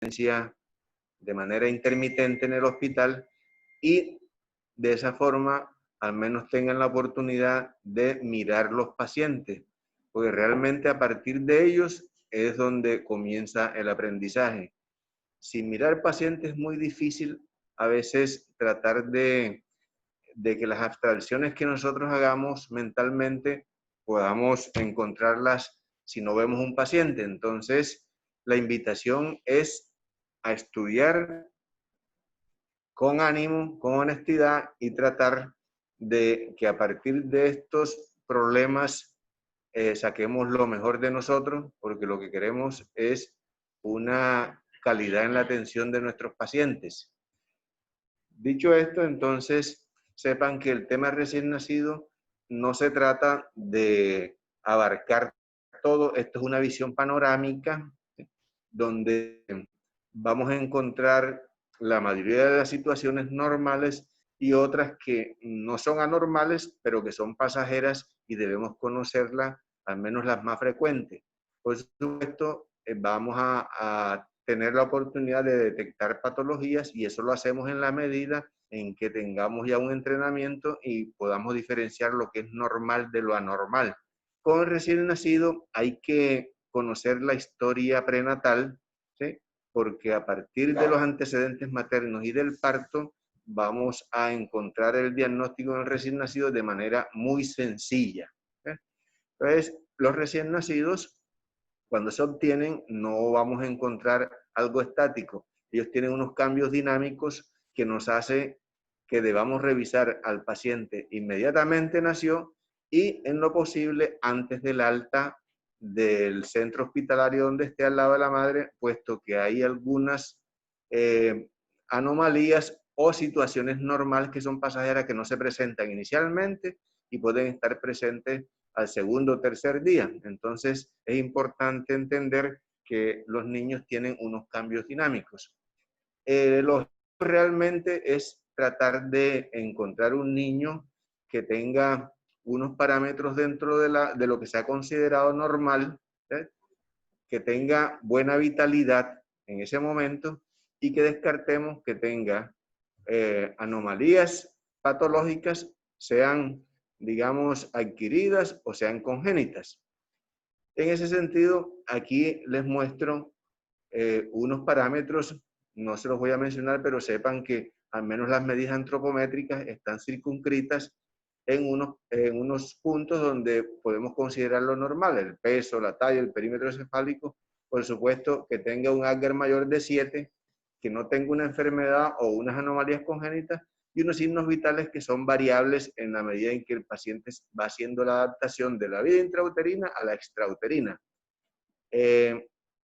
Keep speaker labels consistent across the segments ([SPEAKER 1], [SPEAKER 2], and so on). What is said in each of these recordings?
[SPEAKER 1] de manera intermitente en el hospital y de esa forma al menos tengan la oportunidad de mirar los pacientes, porque realmente a partir de ellos es donde comienza el aprendizaje. Sin mirar pacientes es muy difícil a veces tratar de que las abstracciones que nosotros hagamos mentalmente podamos encontrarlas si no vemos un paciente. Entonces, la invitación es a estudiar con ánimo, con honestidad y tratar de que a partir de estos problemas saquemos lo mejor de nosotros, porque lo que queremos es una calidad en la atención de nuestros pacientes. Dicho esto, entonces, sepan que el tema recién nacido no se trata de abarcar todo, esto es una visión panorámica donde vamos a encontrar la mayoría de las situaciones normales y otras que no son anormales, pero que son pasajeras y debemos conocerlas, al menos las más frecuentes. Por supuesto, vamos a tener la oportunidad de detectar patologías y eso lo hacemos en la medida en que tengamos ya un entrenamiento y podamos diferenciar lo que es normal de lo anormal. Con el recién nacido hay que conocer la historia prenatal, ¿sí? Porque a partir de los antecedentes maternos y del parto vamos a encontrar el diagnóstico del recién nacido de manera muy sencilla. ¿Sí? Entonces, los recién nacidos, cuando se obtienen, no vamos a encontrar algo estático. Ellos tienen unos cambios dinámicos que nos hace que debamos revisar al paciente inmediatamente nació y en lo posible antes del alta del centro hospitalario donde esté al lado de la madre, puesto que hay algunas anomalías o situaciones normales que son pasajeras que no se presentan inicialmente y pueden estar presentes al segundo o tercer día. Entonces es importante entender que los niños tienen unos cambios dinámicos. Lo realmente es tratar de encontrar un niño que tenga unos parámetros dentro de lo que se ha considerado normal, ¿sí? Que tenga buena vitalidad en ese momento y que descartemos que tenga anomalías patológicas, sean, digamos, adquiridas o sean congénitas. En ese sentido, aquí les muestro unos parámetros, no se los voy a mencionar, pero sepan que al menos las medidas antropométricas están circunscritas en unos puntos donde podemos considerar lo normal, el peso, la talla, el perímetro cefálico, por supuesto que tenga un Apgar mayor de 7, que no tenga una enfermedad o unas anomalías congénitas y unos signos vitales que son variables en la medida en que el paciente va haciendo la adaptación de la vida intrauterina a la extrauterina.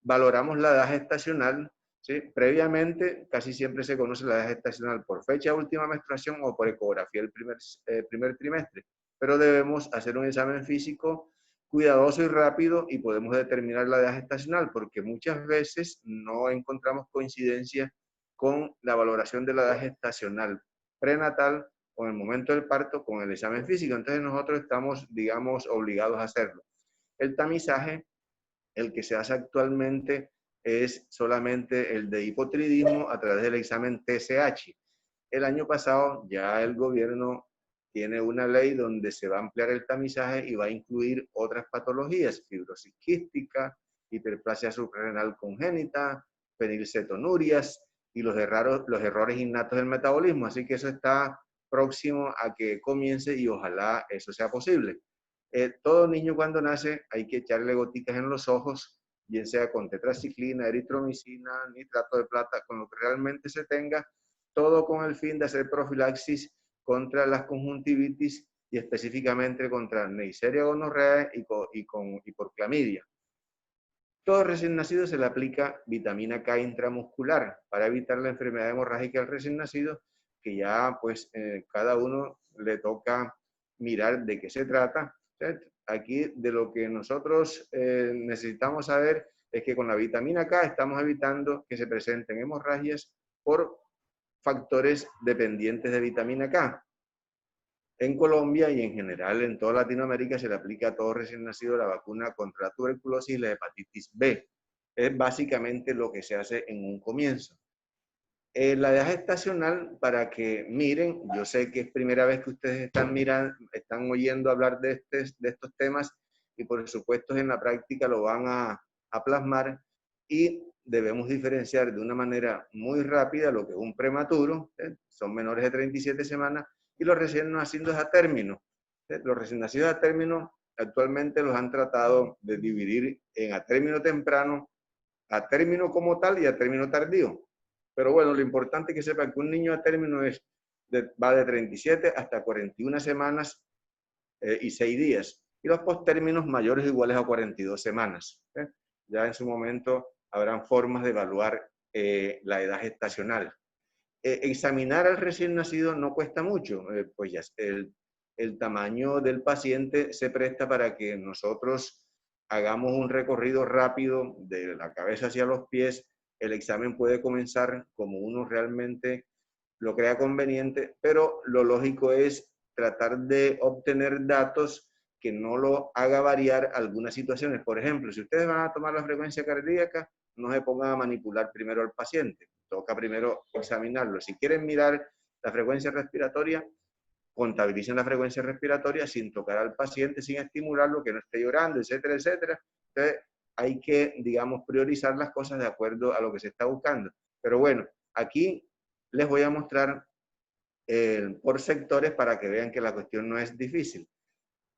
[SPEAKER 1] Valoramos la edad gestacional, ¿sí? Previamente casi siempre se conoce la edad gestacional por fecha de última menstruación o por ecografía del primer trimestre, pero debemos hacer un examen físico cuidadoso y rápido y podemos determinar la edad gestacional porque muchas veces no encontramos coincidencia con la valoración de la edad gestacional prenatal o en el momento del parto con el examen físico. Entonces nosotros estamos, digamos, obligados a hacerlo. El tamizaje, el que se hace actualmente, es solamente el de hipotiroidismo a través del examen TSH. El año pasado ya el gobierno tiene una ley donde se va a ampliar el tamizaje y va a incluir otras patologías, fibrosis quística, hiperplasia suprarrenal congénita, fenilcetonurias y los errores innatos del metabolismo. Así que eso está próximo a que comience y ojalá eso sea posible. Todo niño cuando nace hay que echarle goticas en los ojos, bien sea con tetraciclina, eritromicina, nitrato de plata, con lo que realmente se tenga, todo con el fin de hacer profilaxis contra las conjuntivitis y específicamente contra Neisseria gonorrhoeae y por clamidia. Todo recién nacido se le aplica vitamina K intramuscular para evitar la enfermedad hemorrágica al recién nacido, que ya pues cada uno le toca mirar de qué se trata. Aquí de lo que nosotros necesitamos saber es que con la vitamina K estamos evitando que se presenten hemorragias por factores dependientes de vitamina K. En Colombia y en general en toda Latinoamérica se le aplica a todo recién nacido la vacuna contra la tuberculosis y la hepatitis B. Es básicamente lo que se hace en un comienzo. La edad gestacional, para que miren, yo sé que es primera vez que ustedes están mirando, están oyendo hablar de estos temas y por supuesto en la práctica lo van a plasmar y debemos diferenciar de una manera muy rápida lo que es un prematuro, son menores de 37 semanas, y los recién nacidos a término. Los recién nacidos a término actualmente los han tratado de dividir en a término temprano, a término como tal y a término tardío. Pero bueno, lo importante es que sepan que un niño a término va de 37 hasta 41 semanas y 6 días. Y los posttérminos mayores o iguales a 42 semanas. Ya en su momento habrán formas de evaluar la edad gestacional. Examinar al recién nacido no cuesta mucho, pues ya el tamaño del paciente se presta para que nosotros hagamos un recorrido rápido de la cabeza hacia los pies. El examen puede comenzar como uno realmente lo crea conveniente, pero lo lógico es tratar de obtener datos que no lo haga variar algunas situaciones. Por ejemplo, si ustedes van a tomar la frecuencia cardíaca, no se pongan a manipular primero al paciente, toca primero examinarlo. Si quieren mirar la frecuencia respiratoria, contabilicen la frecuencia respiratoria sin tocar al paciente, sin estimularlo, que no esté llorando, etcétera, etcétera. Entonces, hay que, digamos, priorizar las cosas de acuerdo a lo que se está buscando. Pero bueno, aquí les voy a mostrar por sectores para que vean que la cuestión no es difícil.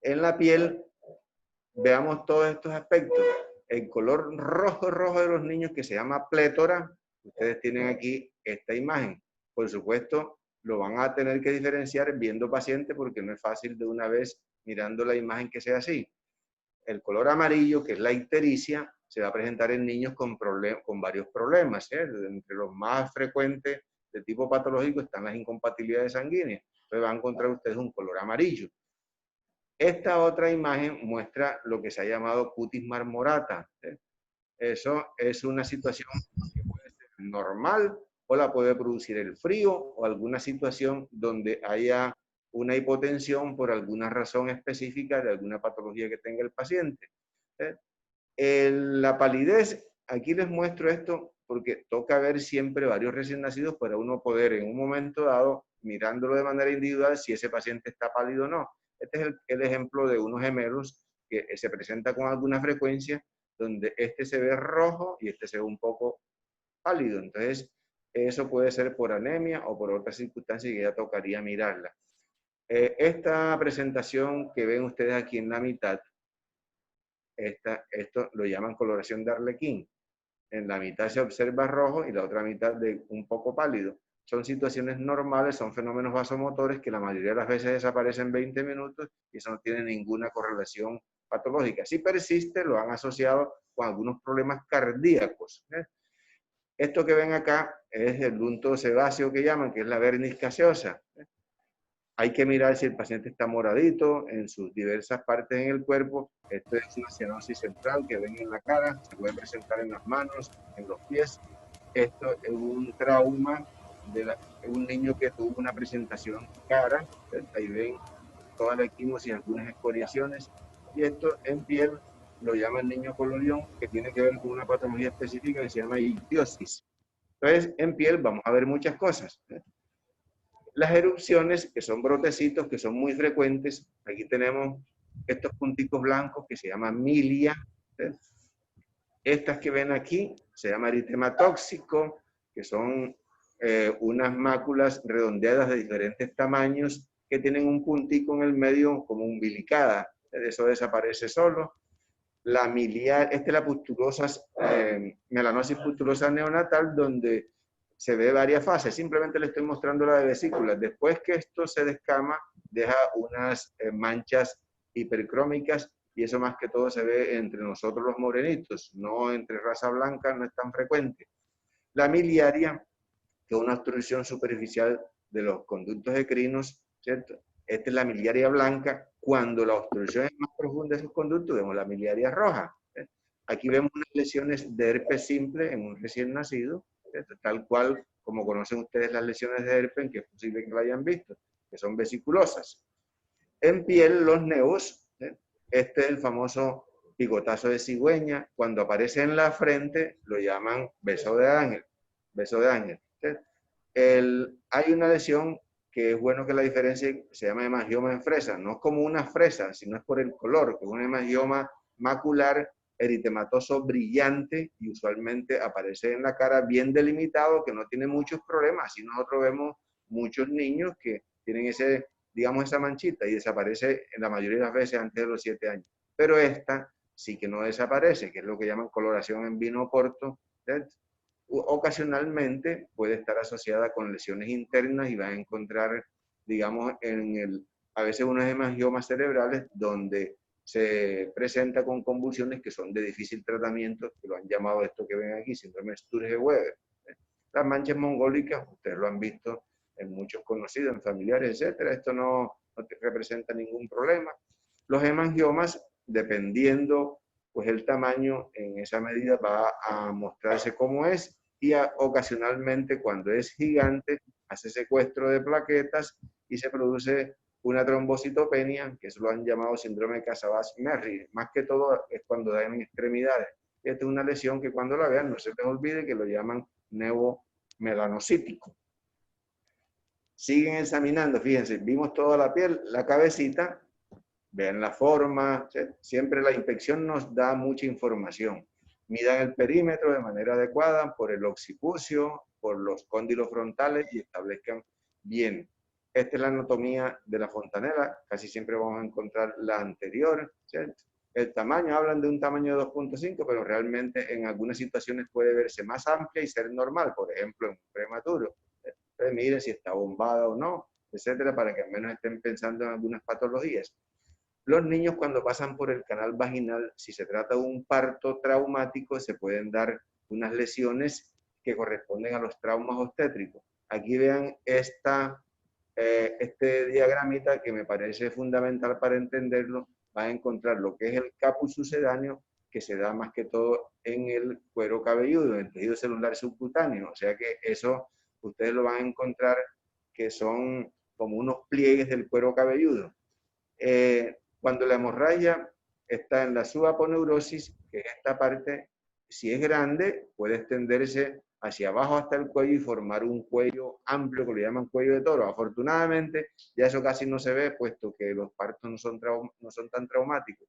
[SPEAKER 1] En la piel, veamos todos estos aspectos. El color rojo de los niños, que se llama plétora, ustedes tienen aquí esta imagen. Por supuesto, lo van a tener que diferenciar viendo paciente porque no es fácil de una vez mirando la imagen que sea así. El color amarillo, que es la ictericia, se va a presentar en niños con varios problemas. Entre los más frecuentes de tipo patológico están las incompatibilidades sanguíneas. Entonces van a encontrar ustedes un color amarillo. Esta otra imagen muestra lo que se ha llamado cutis marmorata. Eso es una situación que puede ser normal o la puede producir el frío o alguna situación donde haya una hipotensión por alguna razón específica de alguna patología que tenga el paciente. La palidez, aquí les muestro esto porque toca ver siempre varios recién nacidos para uno poder en un momento dado, mirándolo de manera individual, si ese paciente está pálido o no. Este es el ejemplo de unos gemelos que se presenta con alguna frecuencia, donde este se ve rojo y este se ve un poco pálido. Entonces, eso puede ser por anemia o por otras circunstancias que ya tocaría mirarla. Esta presentación que ven ustedes aquí en la mitad, esto lo llaman coloración de arlequín. En la mitad se observa rojo y la otra mitad de un poco pálido. Son situaciones normales, son fenómenos vasomotores que la mayoría de las veces desaparecen en 20 minutos y eso no tiene ninguna correlación patológica. Si persiste, lo han asociado con algunos problemas cardíacos. Esto que ven acá es el unto sebáceo que llaman, que es la vernis gaseosa. Hay que mirar si el paciente está moradito en sus diversas partes en el cuerpo. Esto es una cianosis central que ven en la cara, se puede presentar en las manos, en los pies. Esto es un trauma de un niño que tuvo una presentación cara. Ahí ven toda la equimosis y algunas escoriaciones. Y esto en piel lo llama el niño colorión, que tiene que ver con una patología específica que se llama ictiosis. Entonces, en piel vamos a ver muchas cosas. Las erupciones, que son brotecitos, que son muy frecuentes. Aquí tenemos estos punticos blancos que se llaman milia. Estas que ven aquí se llama eritema tóxico, que son unas máculas redondeadas de diferentes tamaños que tienen un puntico en el medio como umbilicada. Eso desaparece solo. La miliar, esta es la pustulosa, melanosis pustulosa neonatal, donde se ve varias fases. Simplemente le estoy mostrando la de vesículas. Después que esto se descama, deja unas manchas hipercrómicas y eso más que todo se ve entre nosotros los morenitos, no entre raza blanca, no es tan frecuente. La miliaria, que es una obstrucción superficial de los conductos endocrinos, ¿cierto? Esta es la miliaria blanca. Cuando la obstrucción es más profunda de esos conductos, vemos la miliaria roja. Aquí vemos unas lesiones de herpes simple en un recién nacido, ¿cierto? Tal cual como conocen ustedes las lesiones de herpes, que es posible que lo hayan visto, que son vesiculosas. En piel, los neos, este es el famoso picotazo de cigüeña. Cuando aparece en la frente, lo llaman beso de ángel. Beso de ángel. Hay una lesión que es bueno que la diferencie, se llama hemangioma en fresa. No es como una fresa, sino es por el color, que es un hemangioma macular eritematoso brillante y usualmente aparece en la cara bien delimitado, que no tiene muchos problemas. Así nosotros vemos muchos niños que tienen ese, digamos, esa manchita y desaparece en la mayoría de las veces antes de los 7 años. Pero esta sí que no desaparece, que es lo que llaman coloración en vino porto. Ocasionalmente puede estar asociada con lesiones internas y van a encontrar, digamos, a veces unos hemangiomas cerebrales donde se presenta con convulsiones que son de difícil tratamiento, que lo han llamado esto que ven aquí, síndrome Sturge-Weber. Las manchas mongólicas, ustedes lo han visto en muchos conocidos, en familiares, etcétera. Esto no te representa ningún problema. Los hemangiomas, dependiendo pues el tamaño, en esa medida va a mostrarse cómo es y ocasionalmente cuando es gigante hace secuestro de plaquetas y se produce una trombocitopenia, que eso lo han llamado síndrome de Casabas-Merry. Más que todo es cuando da en extremidades. Esta es una lesión que cuando la vean no se les olvide que lo llaman neomelanocítico. Siguen examinando, fíjense, vimos toda la piel, la cabecita, vean la forma, siempre la inspección nos da mucha información. Midan el perímetro de manera adecuada por el occipucio, por los cóndilos frontales y establezcan bien. Esta es la anatomía de la fontanela, casi siempre vamos a encontrar la anterior, ¿cierto? El tamaño, hablan de un tamaño de 2.5, pero realmente en algunas situaciones puede verse más amplia y ser normal, por ejemplo en un prematuro. Entonces miren si está bombada o no, etcétera, para que al menos estén pensando en algunas patologías. Los niños cuando pasan por el canal vaginal, si se trata de un parto traumático, se pueden dar unas lesiones que corresponden a los traumas obstétricos. Aquí vean este diagramita que me parece fundamental para entenderlo. Van a encontrar lo que es el caput sucedáneo, que se da más que todo en el cuero cabelludo, en el tejido celular subcutáneo. O sea que eso ustedes lo van a encontrar que son como unos pliegues del cuero cabelludo. Cuando la hemorragia está en la subaponeurosis, que es esta parte, si es grande, puede extenderse hacia abajo hasta el cuello y formar un cuello amplio que le llaman cuello de toro. Afortunadamente, ya eso casi no se ve, puesto que los partos no son tan traumáticos.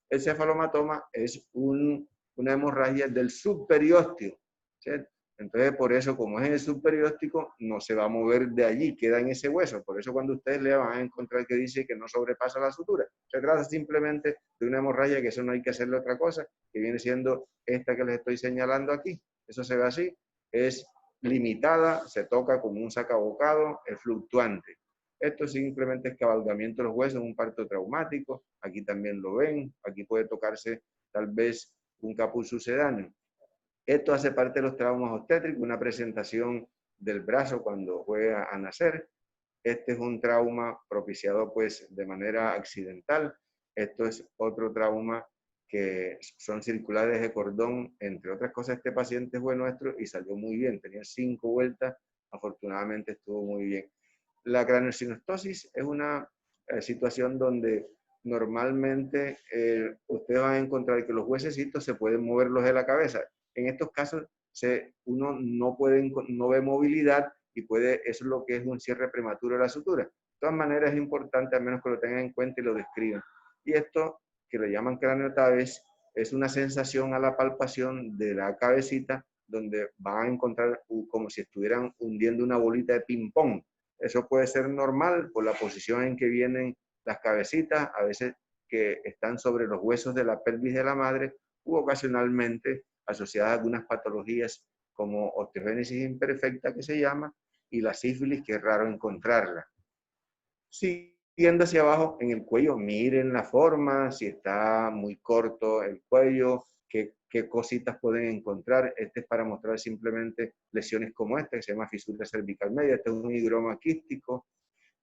[SPEAKER 1] El cefalomatoma es una hemorragia del subperiósteo, ¿cierto? Entonces, por eso, como es en el subperióstico, no se va a mover de allí, queda en ese hueso. Por eso cuando ustedes le van a encontrar que dice que no sobrepasa la sutura. Se trata simplemente de una hemorragia, que eso no hay que hacerle otra cosa, que viene siendo esta que les estoy señalando aquí. Eso se ve así, es limitada, se toca como un sacabocado, es fluctuante. Esto simplemente es cabalgamiento de los huesos, un parto traumático. Aquí también lo ven, aquí puede tocarse tal vez un caput sucedáneo. Esto hace parte de los traumas obstétricos, una presentación del brazo cuando fue a nacer. Este es un trauma propiciado pues de manera accidental. Esto es otro trauma que son circulares de cordón. Entre otras cosas, este paciente fue nuestro y salió muy bien. Tenía 5 vueltas, afortunadamente estuvo muy bien. La craneosinostosis es una situación donde normalmente ustedes van a encontrar que los huesecitos se pueden moverlos de la cabeza. En estos casos uno no ve movilidad y eso es lo que es un cierre prematuro de la sutura. De todas maneras es importante al menos que lo tengan en cuenta y lo describan. Y esto, que lo llaman craniotabes, es una sensación a la palpación de la cabecita donde van a encontrar como si estuvieran hundiendo una bolita de ping-pong. Eso puede ser normal por la posición en que vienen las cabecitas, a veces que están sobre los huesos de la pelvis de la madre, u ocasionalmente asociadas a algunas patologías como osteogénesis imperfecta, que se llama, y la sífilis, que es raro encontrarla. Siguiendo hacia abajo en el cuello, miren la forma, si está muy corto el cuello, qué cositas pueden encontrar. Este es para mostrar simplemente lesiones como esta, que se llama fisura cervical media. Este es un higroma quístico.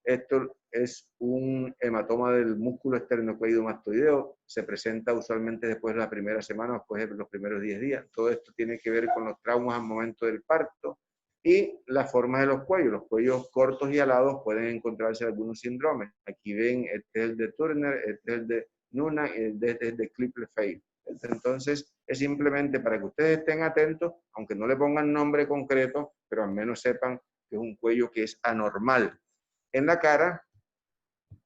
[SPEAKER 1] Esto es un hematoma del músculo esternocleidomastoideo. Se presenta usualmente después de la primera semana, después de los primeros 10 días. Todo esto tiene que ver con los traumas al momento del parto y las formas de los cuellos. Los cuellos cortos y alados pueden encontrarse algunos síndromes. Aquí ven, este es el de Turner, este es el de Nuna, de Klippel-Feil. Entonces, es simplemente para que ustedes estén atentos, aunque no le pongan nombre concreto, pero al menos sepan que es un cuello que es anormal. En la cara,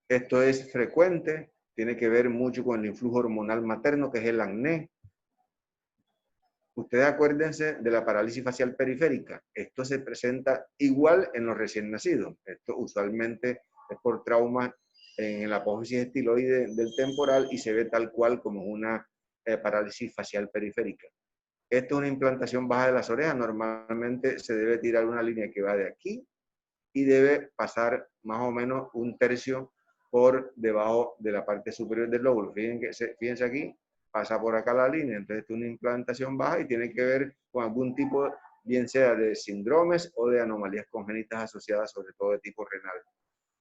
[SPEAKER 1] esto es frecuente, tiene que ver mucho con el influjo hormonal materno, que es el acné. Ustedes acuérdense de la parálisis facial periférica. Esto se presenta igual en los recién nacidos. Esto usualmente es por trauma en la apófisis estiloide del temporal y se ve tal cual como una parálisis facial periférica. Esto es una implantación baja de las orejas. Normalmente se debe tirar una línea que va de aquí y debe pasar más o menos un tercio por debajo de la parte superior del lóbulo. Fíjense aquí, pasa por acá la línea, entonces es una implantación baja y tiene que ver con algún tipo, bien sea de síndromes o de anomalías congénitas asociadas sobre todo de tipo renal.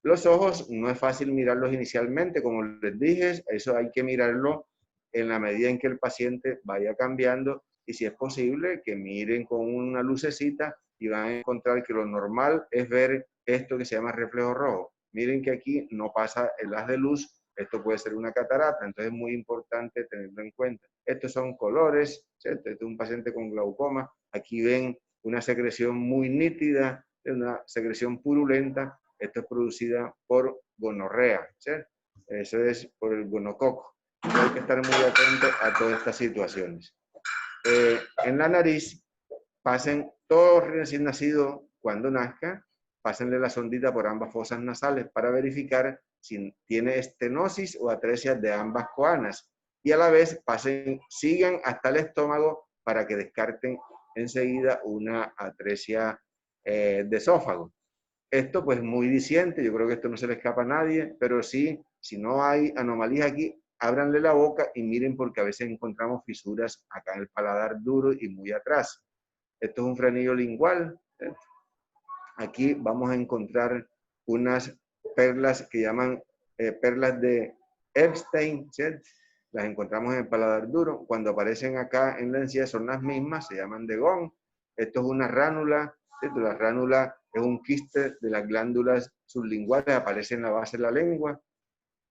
[SPEAKER 1] Los ojos no es fácil mirarlos inicialmente, como les dije, eso hay que mirarlo en la medida en que el paciente vaya cambiando y si es posible que miren con una lucecita y van a encontrar que lo normal es ver esto que se llama reflejo rojo. Miren que aquí no pasa el haz de luz, esto puede ser una catarata, entonces es muy importante tenerlo en cuenta. Estos son colores, ¿cierto? Este es un paciente con glaucoma, aquí ven una secreción muy nítida, una secreción purulenta. Esto es producida por gonorrea, ¿cierto? Eso es por el gonococo. Hay que estar muy atento a todas estas situaciones. En la nariz, pasen todos recién nacidos cuando nazca, pásenle la sondita por ambas fosas nasales para verificar si tiene estenosis o atresia de ambas coanas. Y a la vez sigan hasta el estómago para que descarten enseguida una atresia de esófago. Esto pues muy diciente, yo creo que esto no se le escapa a nadie, pero sí, si no hay anomalías aquí, ábranle la boca y miren porque a veces encontramos fisuras acá en el paladar duro y muy atrás. Esto es un frenillo lingual. Aquí vamos a encontrar unas perlas que llaman perlas de Epstein, ¿cierto? Las encontramos en el paladar duro. Cuando aparecen acá en la encía son las mismas, se llaman de Gong. Esto es una ránula, ¿cierto? La ránula es un quiste de las glándulas sublinguales, aparece en la base de la lengua.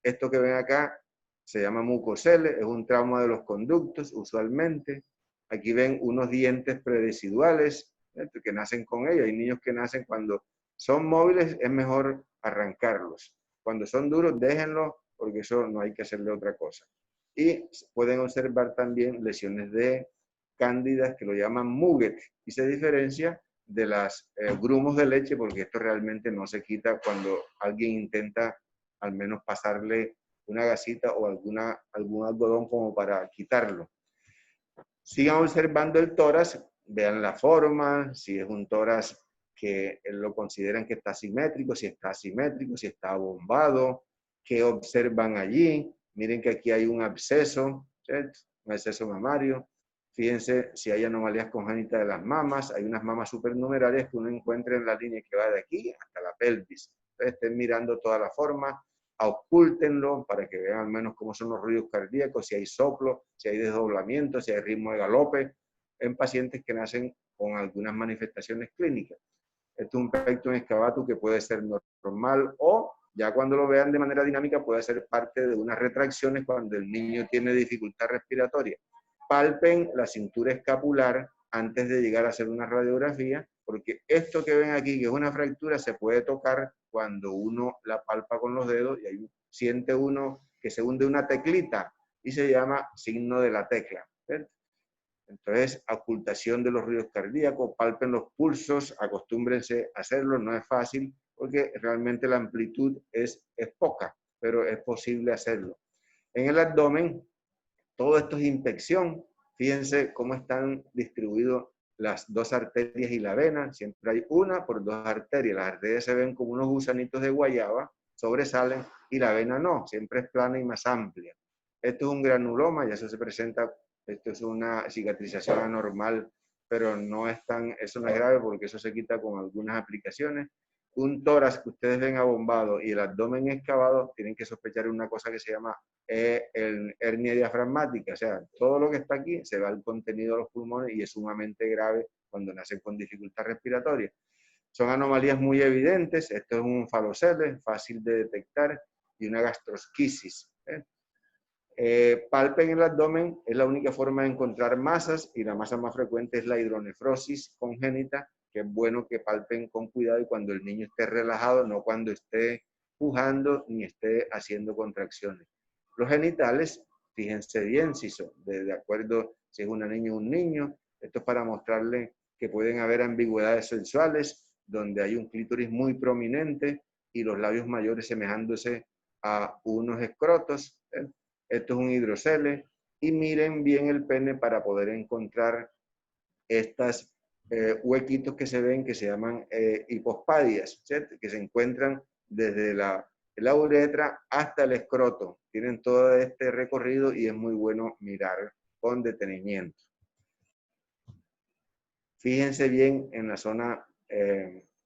[SPEAKER 1] Esto que ven acá se llama mucocele, es un trauma de los conductos usualmente. Aquí ven unos dientes predeciduales, ¿cierto? Que nacen con ellos. Hay niños que nacen cuando son móviles, es mejor arrancarlos. Cuando son duros, déjenlos, porque eso no hay que hacerle otra cosa. Y pueden observar también lesiones de cándidas que lo llaman Muget y se diferencia de las grumos de leche porque esto realmente no se quita cuando alguien intenta al menos pasarle una gasita o algún algodón como para quitarlo. Sigan observando el tórax, vean la forma, si es un tórax que lo consideran que está simétrico, si está asimétrico, si está abombado, qué observan allí. Miren que aquí hay un absceso, ¿cierto? Un absceso mamario. Fíjense si hay anomalías congénitas de las mamas. Hay unas mamas supernumerarias que uno encuentra en la línea que va de aquí hasta la pelvis. Entonces estén mirando toda la forma, auscúltenlo para que vean al menos cómo son los ruidos cardíacos, si hay soplo, si hay desdoblamiento, si hay ritmo de galope, en pacientes que nacen con algunas manifestaciones clínicas. Esto es un pectum excavatum que puede ser normal o ya cuando lo vean de manera dinámica puede ser parte de unas retracciones cuando el niño tiene dificultad respiratoria. Palpen la cintura escapular antes de llegar a hacer una radiografía, porque esto que ven aquí, que es una fractura, se puede tocar cuando uno la palpa con los dedos y ahí siente uno que se hunde una teclita y se llama signo de la tecla. ¿Cierto? Entonces, ocultación de los ruidos cardíacos, palpen los pulsos, acostúmbrense a hacerlo, no es fácil porque realmente la amplitud es poca, pero es posible hacerlo. En el abdomen, todo esto es inspección. Fíjense cómo están distribuidos las dos arterias y la vena. Siempre hay una por dos arterias. Las arterias se ven como unos gusanitos de guayaba, sobresalen, y la vena no, siempre es plana y más amplia. Esto es un granuloma, y eso se presenta, esto es una cicatrización anormal, pero no es tan, eso no es grave porque eso se quita con algunas aplicaciones. Un tórax que ustedes ven abombado y el abdomen excavado, tienen que sospechar una cosa que se llama hernia diafragmática, o sea, todo lo que está aquí se va al contenido de los pulmones y es sumamente grave cuando nacen con dificultad respiratoria. Son anomalías muy evidentes, esto es un falocele, fácil de detectar, y una gastrosquisis. Palpen el abdomen, es la única forma de encontrar masas y la masa más frecuente es la hidronefrosis congénita, que es bueno que palpen con cuidado y cuando el niño esté relajado, no cuando esté pujando ni esté haciendo contracciones. Los genitales, fíjense bien si son de acuerdo si es una niña o un niño. Esto es para mostrarle que pueden haber ambigüedades sexuales, donde hay un clítoris muy prominente y los labios mayores semejándose a unos escrotos. Esto es un hidrocele. Y miren bien el pene para poder encontrar estas huequitos que se ven que se llaman hipospadias, ¿cierto? Que se encuentran desde la uretra hasta el escroto. Tienen todo este recorrido y es muy bueno mirar con detenimiento. Fíjense bien en la zona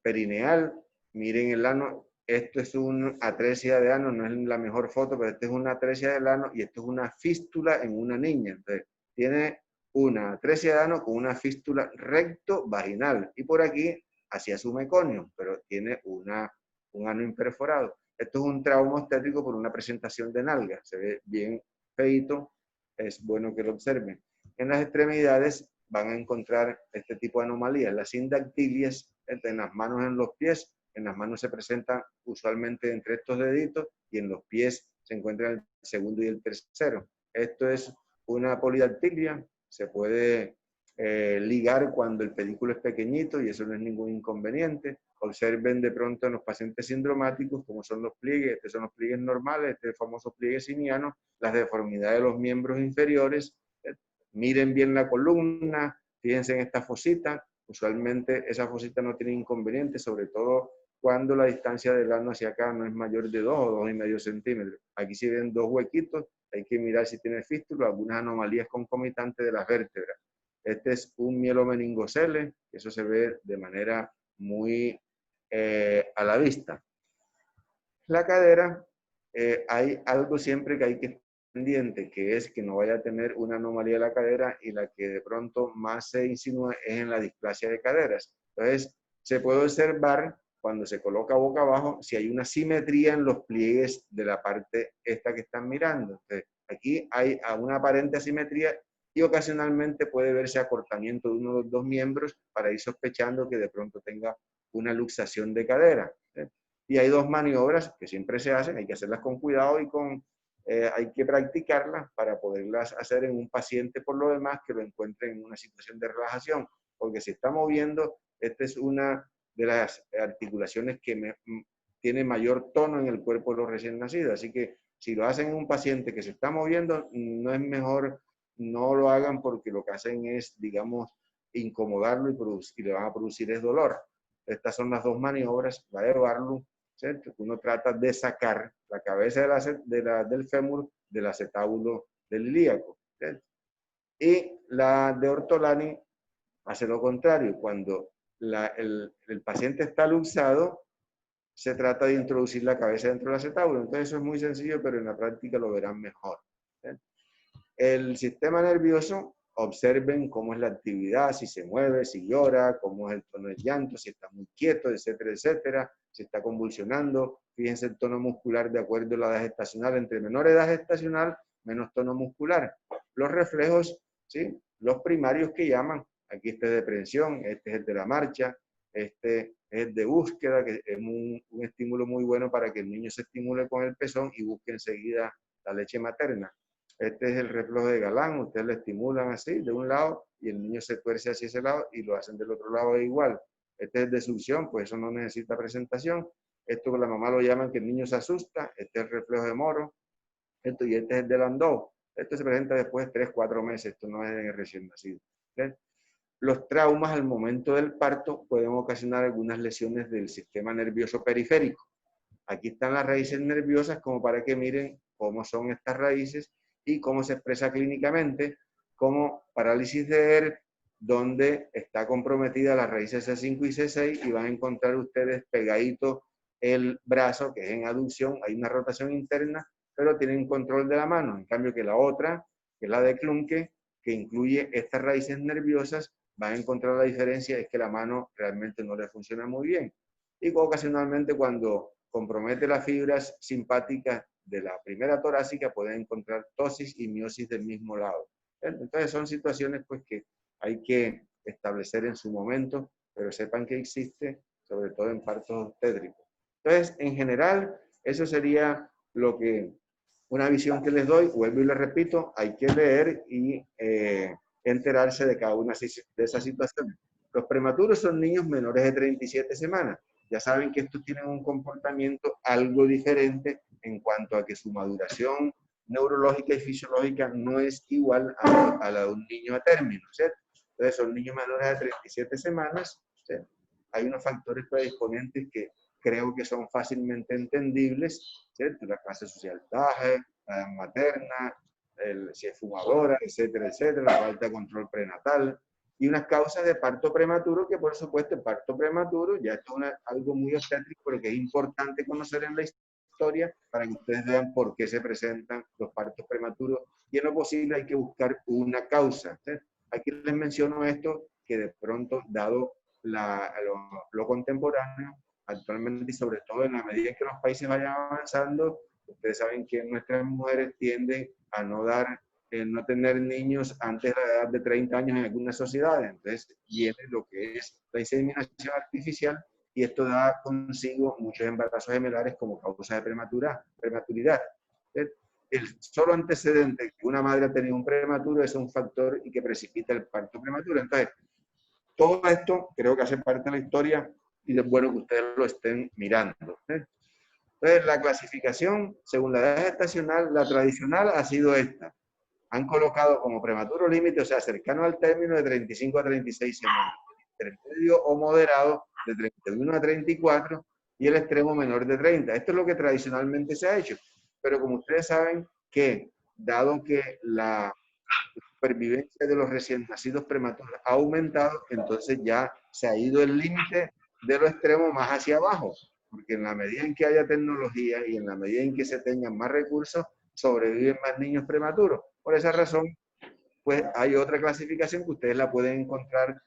[SPEAKER 1] perineal, miren el ano. Esto es una atresia de ano, no es la mejor foto, pero esto es una atresia del ano y esto es una fístula en una niña. Entonces, tiene una atresia de ano con una fístula recto vaginal y por aquí hacia su meconio, pero tiene un ano imperforado. Esto es un trauma obstétrico por una presentación de nalga, se ve bien feito, es bueno que lo observen. En las extremidades van a encontrar este tipo de anomalías. Las sindactilias en las manos, en los pies. En las manos se presentan usualmente entre estos deditos y en los pies se encuentran el segundo y el tercero. Esto es una polidactilia. Se puede ligar cuando el pedículo es pequeñito y eso no es ningún inconveniente. Observen de pronto en los pacientes sindromáticos cómo son los pliegues. Estos son los pliegues normales, este es el famoso pliegue siniano, las deformidades de los miembros inferiores. Miren bien la columna, fíjense en esta fosita. Usualmente esa fosita no tiene inconveniente, sobre todo cuando la distancia del ano hacia acá no es mayor de 2 o 2,5 centímetros. Aquí si ven dos huequitos, hay que mirar si tiene fístula, algunas anomalías concomitantes de las vértebras. Este es un mielomeningocele, eso se ve de manera muy a la vista. La cadera, hay algo siempre que hay que pendiente, que es que no vaya a tener una anomalía de la cadera y la que de pronto más se insinúa es en la displasia de caderas. Entonces, se puede observar cuando se coloca boca abajo si hay una simetría en los pliegues de la parte esta que están mirando. Entonces, aquí hay una aparente asimetría y ocasionalmente puede verse acortamiento de uno de los dos miembros para ir sospechando que de pronto tenga una luxación de cadera. Y hay dos maniobras que siempre se hacen, hay que hacerlas con cuidado y hay que practicarlas para poderlas hacer en un paciente por lo demás que lo encuentre en una situación de relajación. Porque si está moviendo, esta es una de las articulaciones que tiene mayor tono en el cuerpo de los recién nacidos. Así que si lo hacen en un paciente que se está moviendo, no es mejor, no lo hagan porque lo que hacen es, digamos, incomodarlo y le van a producir es dolor. Estas son las dos maniobras, va a llevarlo, ¿cierto? Uno trata de sacar la cabeza del fémur del acetábulo del ilíaco, ¿cierto? Y la de Ortolani hace lo contrario. Cuando el paciente está luxado, se trata de introducir la cabeza dentro del acetábulo. Entonces eso es muy sencillo, pero en la práctica lo verán mejor, ¿cierto? El sistema nervioso, observen cómo es la actividad, si se mueve, si llora, cómo es el tono del llanto, si está muy quieto, etcétera, etcétera, si está convulsionando. Fíjense el tono muscular de acuerdo a la edad gestacional. Entre menor edad gestacional, menos tono muscular. Los reflejos, ¿sí? Los primarios que llaman, aquí este es de prensión, este es el de la marcha, este es el de búsqueda, que es un estímulo muy bueno para que el niño se estimule con el pezón y busque enseguida la leche materna. Este es el reflejo de Galán, ustedes lo estimulan así, de un lado, y el niño se tuerce hacia ese lado y lo hacen del otro lado igual. Este es de succión, pues eso no necesita presentación. Esto que la mamá lo llaman que el niño se asusta, este es el reflejo de Moro, y este es el de Landau. Esto se presenta después de 3, 4 meses, esto no es en el recién nacido. ¿Okay? Los traumas al momento del parto pueden ocasionar algunas lesiones del sistema nervioso periférico. Aquí están las raíces nerviosas como para que miren cómo son estas raíces y cómo se expresa clínicamente como parálisis de ERT, donde está comprometida las raíces C5 y C6 y van a encontrar ustedes pegadito el brazo, que es en aducción, hay una rotación interna, pero tienen control de la mano. En cambio que la otra, que es la de Klumpke, que incluye estas raíces nerviosas, van a encontrar la diferencia, es que la mano realmente no le funciona muy bien. Y ocasionalmente cuando compromete las fibras simpáticas de la primera torácica pueden encontrar ptosis y miosis del mismo lado. Entonces son situaciones pues que hay que establecer en su momento, pero sepan que existe, sobre todo en partos obstétricos. Entonces, en general, eso sería lo que, una visión que les doy. Vuelvo y les repito, hay que leer y enterarse de cada una de esas situaciones. Los prematuros son niños menores de 37 semanas. Ya saben que estos tienen un comportamiento algo diferente en cuanto a que su maduración neurológica y fisiológica no es igual a la de un niño a término, ¿cierto? Entonces son niños menores de 37 semanas, ¿cierto? Hay unos factores predisponentes que creo que son fácilmente entendibles, ¿cierto? La clase social baja, la edad materna, si es fumadora, etcétera, etcétera, la falta de control prenatal, y unas causas de parto prematuro, que por supuesto el parto prematuro, ya esto es algo muy obstétrico, pero que es importante conocer en la historia para que ustedes vean por qué se presentan los partos prematuros, y en lo posible hay que buscar una causa. ¿Sí? Aquí les menciono esto, que de pronto, dado lo contemporáneo, actualmente y sobre todo en la medida en que los países vayan avanzando, ustedes saben que nuestras mujeres tienden a no tener niños antes de la edad de 30 años en algunas sociedades. Entonces viene lo que es la inseminación artificial y esto da consigo muchos embarazos gemelares como causa de prematuridad. El solo antecedente que una madre ha tenido un prematuro es un factor y que precipita el parto prematuro. Entonces, todo esto creo que hace parte de la historia y es bueno que ustedes lo estén mirando. Entonces, la clasificación, según la edad gestacional, la tradicional ha sido esta. Han colocado como prematuro límite, o sea, cercano al término de 35 a 36 semanas, el medio o moderado de 31 a 34 y el extremo menor de 30. Esto es lo que tradicionalmente se ha hecho. Pero como ustedes saben que, dado que la supervivencia de los recién nacidos prematuros ha aumentado, entonces ya se ha ido el límite de lo extremo más hacia abajo, porque en la medida en que haya tecnología y en la medida en que se tengan más recursos, sobreviven más niños prematuros. Por esa razón, pues hay otra clasificación que ustedes la pueden encontrar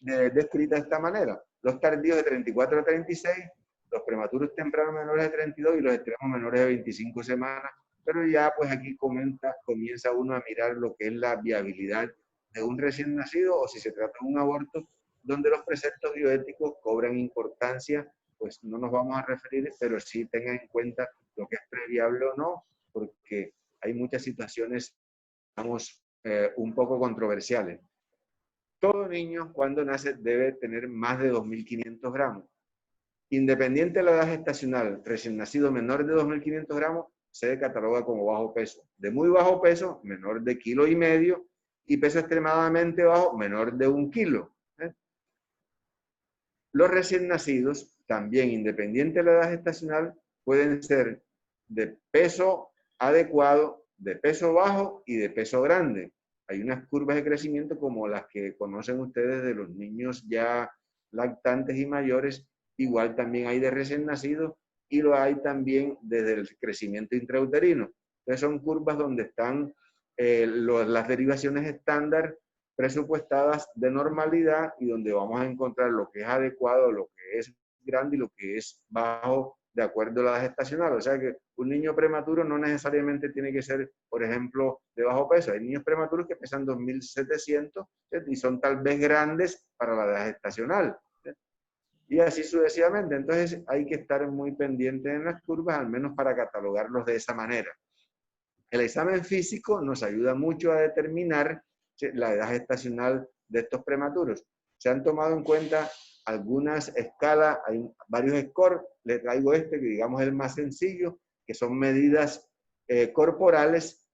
[SPEAKER 1] descrita de esta manera. Los tardíos de 34 a 36, los prematuros tempranos menores de 32 y los extremos menores de 25 semanas. Pero ya pues aquí comienza uno a mirar lo que es la viabilidad de un recién nacido o si se trata de un aborto, donde los preceptos bioéticos cobran importancia, pues no nos vamos a referir, pero sí tengan en cuenta lo que es previable o no, porque hay muchas situaciones, digamos, un poco controversiales. Todo niño cuando nace debe tener más de 2.500 gramos. Independiente de la edad gestacional, recién nacido menor de 2.500 gramos se cataloga como bajo peso. De muy bajo peso, menor de 1,5 kilos, y peso extremadamente bajo, menor de 1 kilo. Los recién nacidos, también independiente de la edad gestacional, pueden ser de peso adecuado, de peso bajo y de peso grande. Hay unas curvas de crecimiento como las que conocen ustedes de los niños ya lactantes y mayores, igual también hay de recién nacidos y lo hay también desde el crecimiento intrauterino. Entonces son curvas donde están las derivaciones estándar presupuestadas de normalidad y donde vamos a encontrar lo que es adecuado, lo que es grande y lo que es bajo de acuerdo a la edad gestacional. O sea que un niño prematuro no necesariamente tiene que ser, por ejemplo, de bajo peso. Hay niños prematuros que pesan 2.700 y son tal vez grandes para la edad gestacional. Y así sucesivamente. Entonces hay que estar muy pendiente en las curvas, al menos para catalogarlos de esa manera. El examen físico nos ayuda mucho a determinar la edad gestacional de estos prematuros. Se han tomado en cuenta algunas escalas, hay varios scores, les traigo este que digamos es el más sencillo, que son medidas corporales,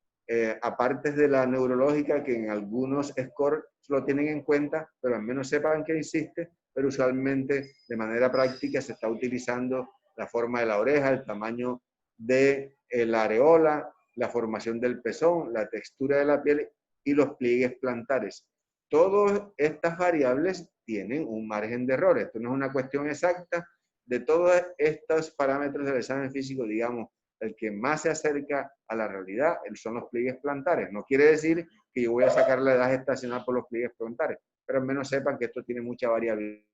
[SPEAKER 1] aparte de la neurológica, que en algunos scores lo tienen en cuenta, pero al menos sepan que existe, pero usualmente de manera práctica se está utilizando la forma de la oreja, el tamaño de la areola, la formación del pezón, la textura de la piel y los pliegues plantares. Todas estas variables tienen un margen de error. Esto no es una cuestión exacta. De todos estos parámetros del examen físico, digamos, el que más se acerca a la realidad son los pliegues plantares. No quiere decir que yo voy a sacar la edad gestacional por los pliegues plantares, pero al menos sepan que esto tiene mucha variabilidad.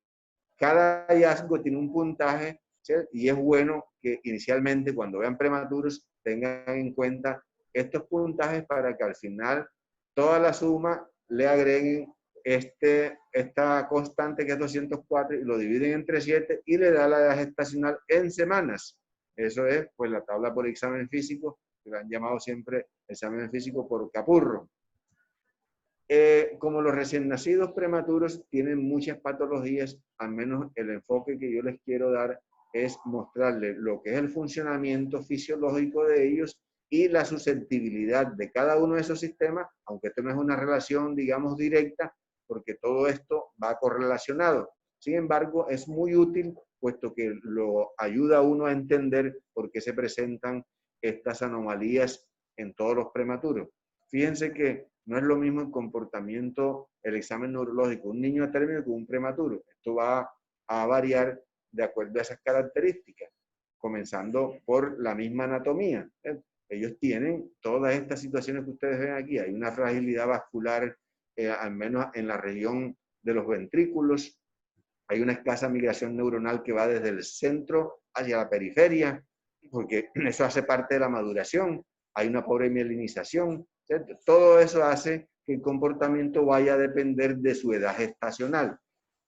[SPEAKER 1] Cada hallazgo tiene un puntaje, ¿sí? Y es bueno que inicialmente cuando vean prematuros tengan en cuenta estos puntajes para que al final toda la suma le agreguen esta constante que es 204 y lo dividen entre 7 y le da la edad gestacional en semanas. Eso es pues la tabla por examen físico, que lo han llamado siempre examen físico por capurro. Como los recién nacidos prematuros tienen muchas patologías, al menos el enfoque que yo les quiero dar es mostrarles lo que es el funcionamiento fisiológico de ellos y la susceptibilidad de cada uno de esos sistemas, aunque esto no es una relación, digamos, directa, porque todo esto va correlacionado. Sin embargo, es muy útil, puesto que lo ayuda a uno a entender por qué se presentan estas anomalías en todos los prematuros. Fíjense que no es lo mismo el comportamiento, el examen neurológico, un niño a término que un prematuro. Esto va a variar de acuerdo a esas características, comenzando por la misma anatomía. Ellos tienen todas estas situaciones que ustedes ven aquí. Hay una fragilidad vascular, al menos en la región de los ventrículos. Hay una escasa migración neuronal que va desde el centro hacia la periferia, porque eso hace parte de la maduración. Hay una pobre mielinización, ¿cierto? Todo eso hace que el comportamiento vaya a depender de su edad gestacional.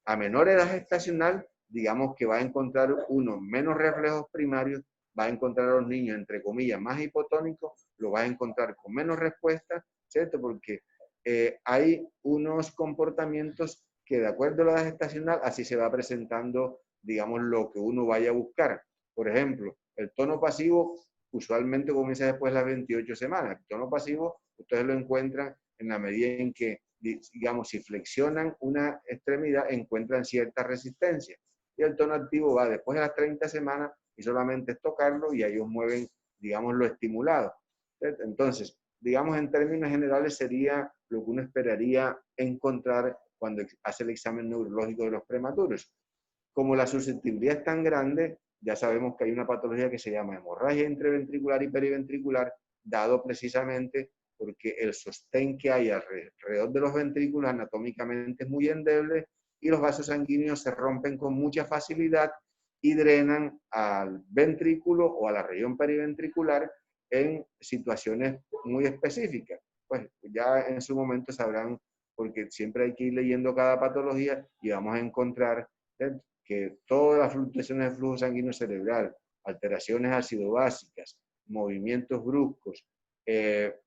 [SPEAKER 1] A menor edad gestacional, digamos que va a encontrar uno menos reflejos primarios, va a encontrar a los niños, entre comillas, más hipotónicos, lo va a encontrar con menos respuesta, ¿cierto? Porque hay unos comportamientos que de acuerdo a la edad gestacional, así se va presentando, digamos, lo que uno vaya a buscar. Por ejemplo, el tono pasivo usualmente comienza después de las 28 semanas. El tono pasivo ustedes lo encuentran en la medida en que, digamos, si flexionan una extremidad, encuentran cierta resistencia. Y el tono activo va después de las 30 semanas y solamente es tocarlo y ellos mueven, digamos, lo estimulado. Entonces, digamos, en términos generales sería lo que uno esperaría encontrar cuando hace el examen neurológico de los prematuros. Como la susceptibilidad es tan grande, ya sabemos que hay una patología que se llama hemorragia intraventricular y periventricular, dado precisamente porque el sostén que hay alrededor de los ventrículos anatómicamente es muy endeble y los vasos sanguíneos se rompen con mucha facilidad y drenan al ventrículo o a la región periventricular en situaciones muy específicas. Pues ya en su momento sabrán, porque siempre hay que ir leyendo cada patología y vamos a encontrar que todas las fluctuaciones de flujo sanguíneo cerebral, alteraciones ácido-básicas, movimientos bruscos,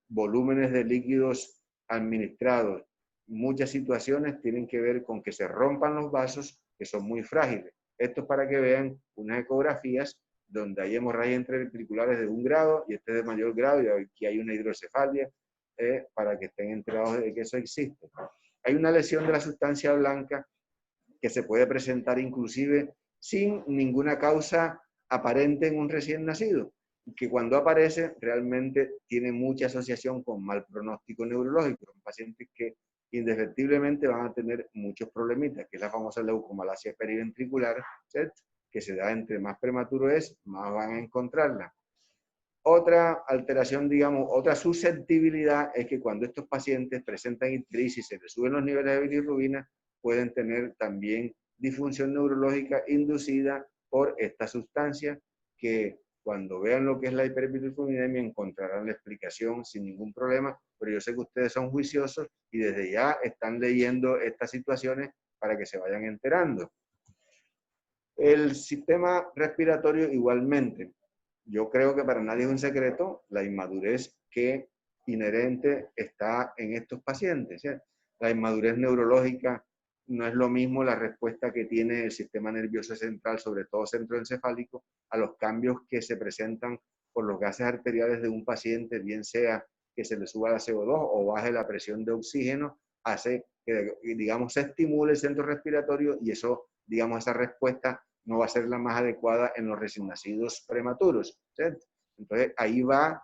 [SPEAKER 1] volúmenes de líquidos administrados, muchas situaciones tienen que ver con que se rompan los vasos, que son muy frágiles. Esto es para que vean unas ecografías donde hay hemorragias intraventriculares de 1 grado y este de mayor grado, y aquí hay una hidrocefalia, para que estén enterados de que eso existe. Hay una lesión de la sustancia blanca que se puede presentar inclusive sin ninguna causa aparente en un recién nacido, que cuando aparece realmente tiene mucha asociación con mal pronóstico neurológico, son pacientes que indefectiblemente van a tener muchos problemitas, que es la famosa leucomalacia periventricular, ¿cierto? Que se da entre más prematuro es, más van a encontrarla. Otra alteración, digamos, otra susceptibilidad es que cuando estos pacientes presentan ictericia y se les suben los niveles de bilirrubina, pueden tener también disfunción neurológica inducida por esta sustancia, que cuando vean lo que es la hiperbilirrubinemia encontrarán la explicación sin ningún problema, pero yo sé que ustedes son juiciosos y desde ya están leyendo estas situaciones para que se vayan enterando. El sistema respiratorio igualmente. Yo creo que para nadie es un secreto la inmadurez que inherente está en estos pacientes, ¿cierto? La inmadurez neurológica no es lo mismo la respuesta que tiene el sistema nervioso central, sobre todo centroencefálico, a los cambios que se presentan por los gases arteriales de un paciente, bien sea que se le suba la CO2 o baje la presión de oxígeno, hace que, digamos, se estimule el centro respiratorio y eso, digamos, esa respuesta no va a ser la más adecuada en los recién nacidos prematuros, ¿cierto? Entonces, ahí va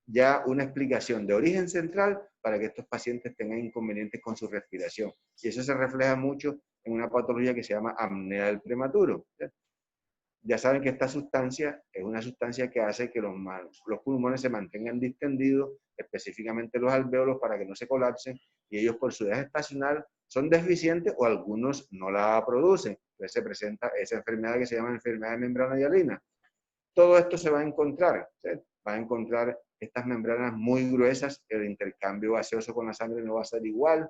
[SPEAKER 1] ya una explicación de origen central para que estos pacientes tengan inconvenientes con su respiración. Y eso se refleja mucho en una patología que se llama apnea del prematuro, ¿cierto? Ya saben que esta sustancia es una sustancia que hace que los pulmones se mantengan distendidos, específicamente los alvéolos, para que no se colapsen, y ellos por su edad estacional son deficientes o algunos no la producen. Entonces se presenta esa enfermedad que se llama enfermedad de membrana hialina. Todo esto se va a encontrar, ¿sí? va a encontrar estas membranas muy gruesas, el intercambio gaseoso con la sangre no va a ser igual,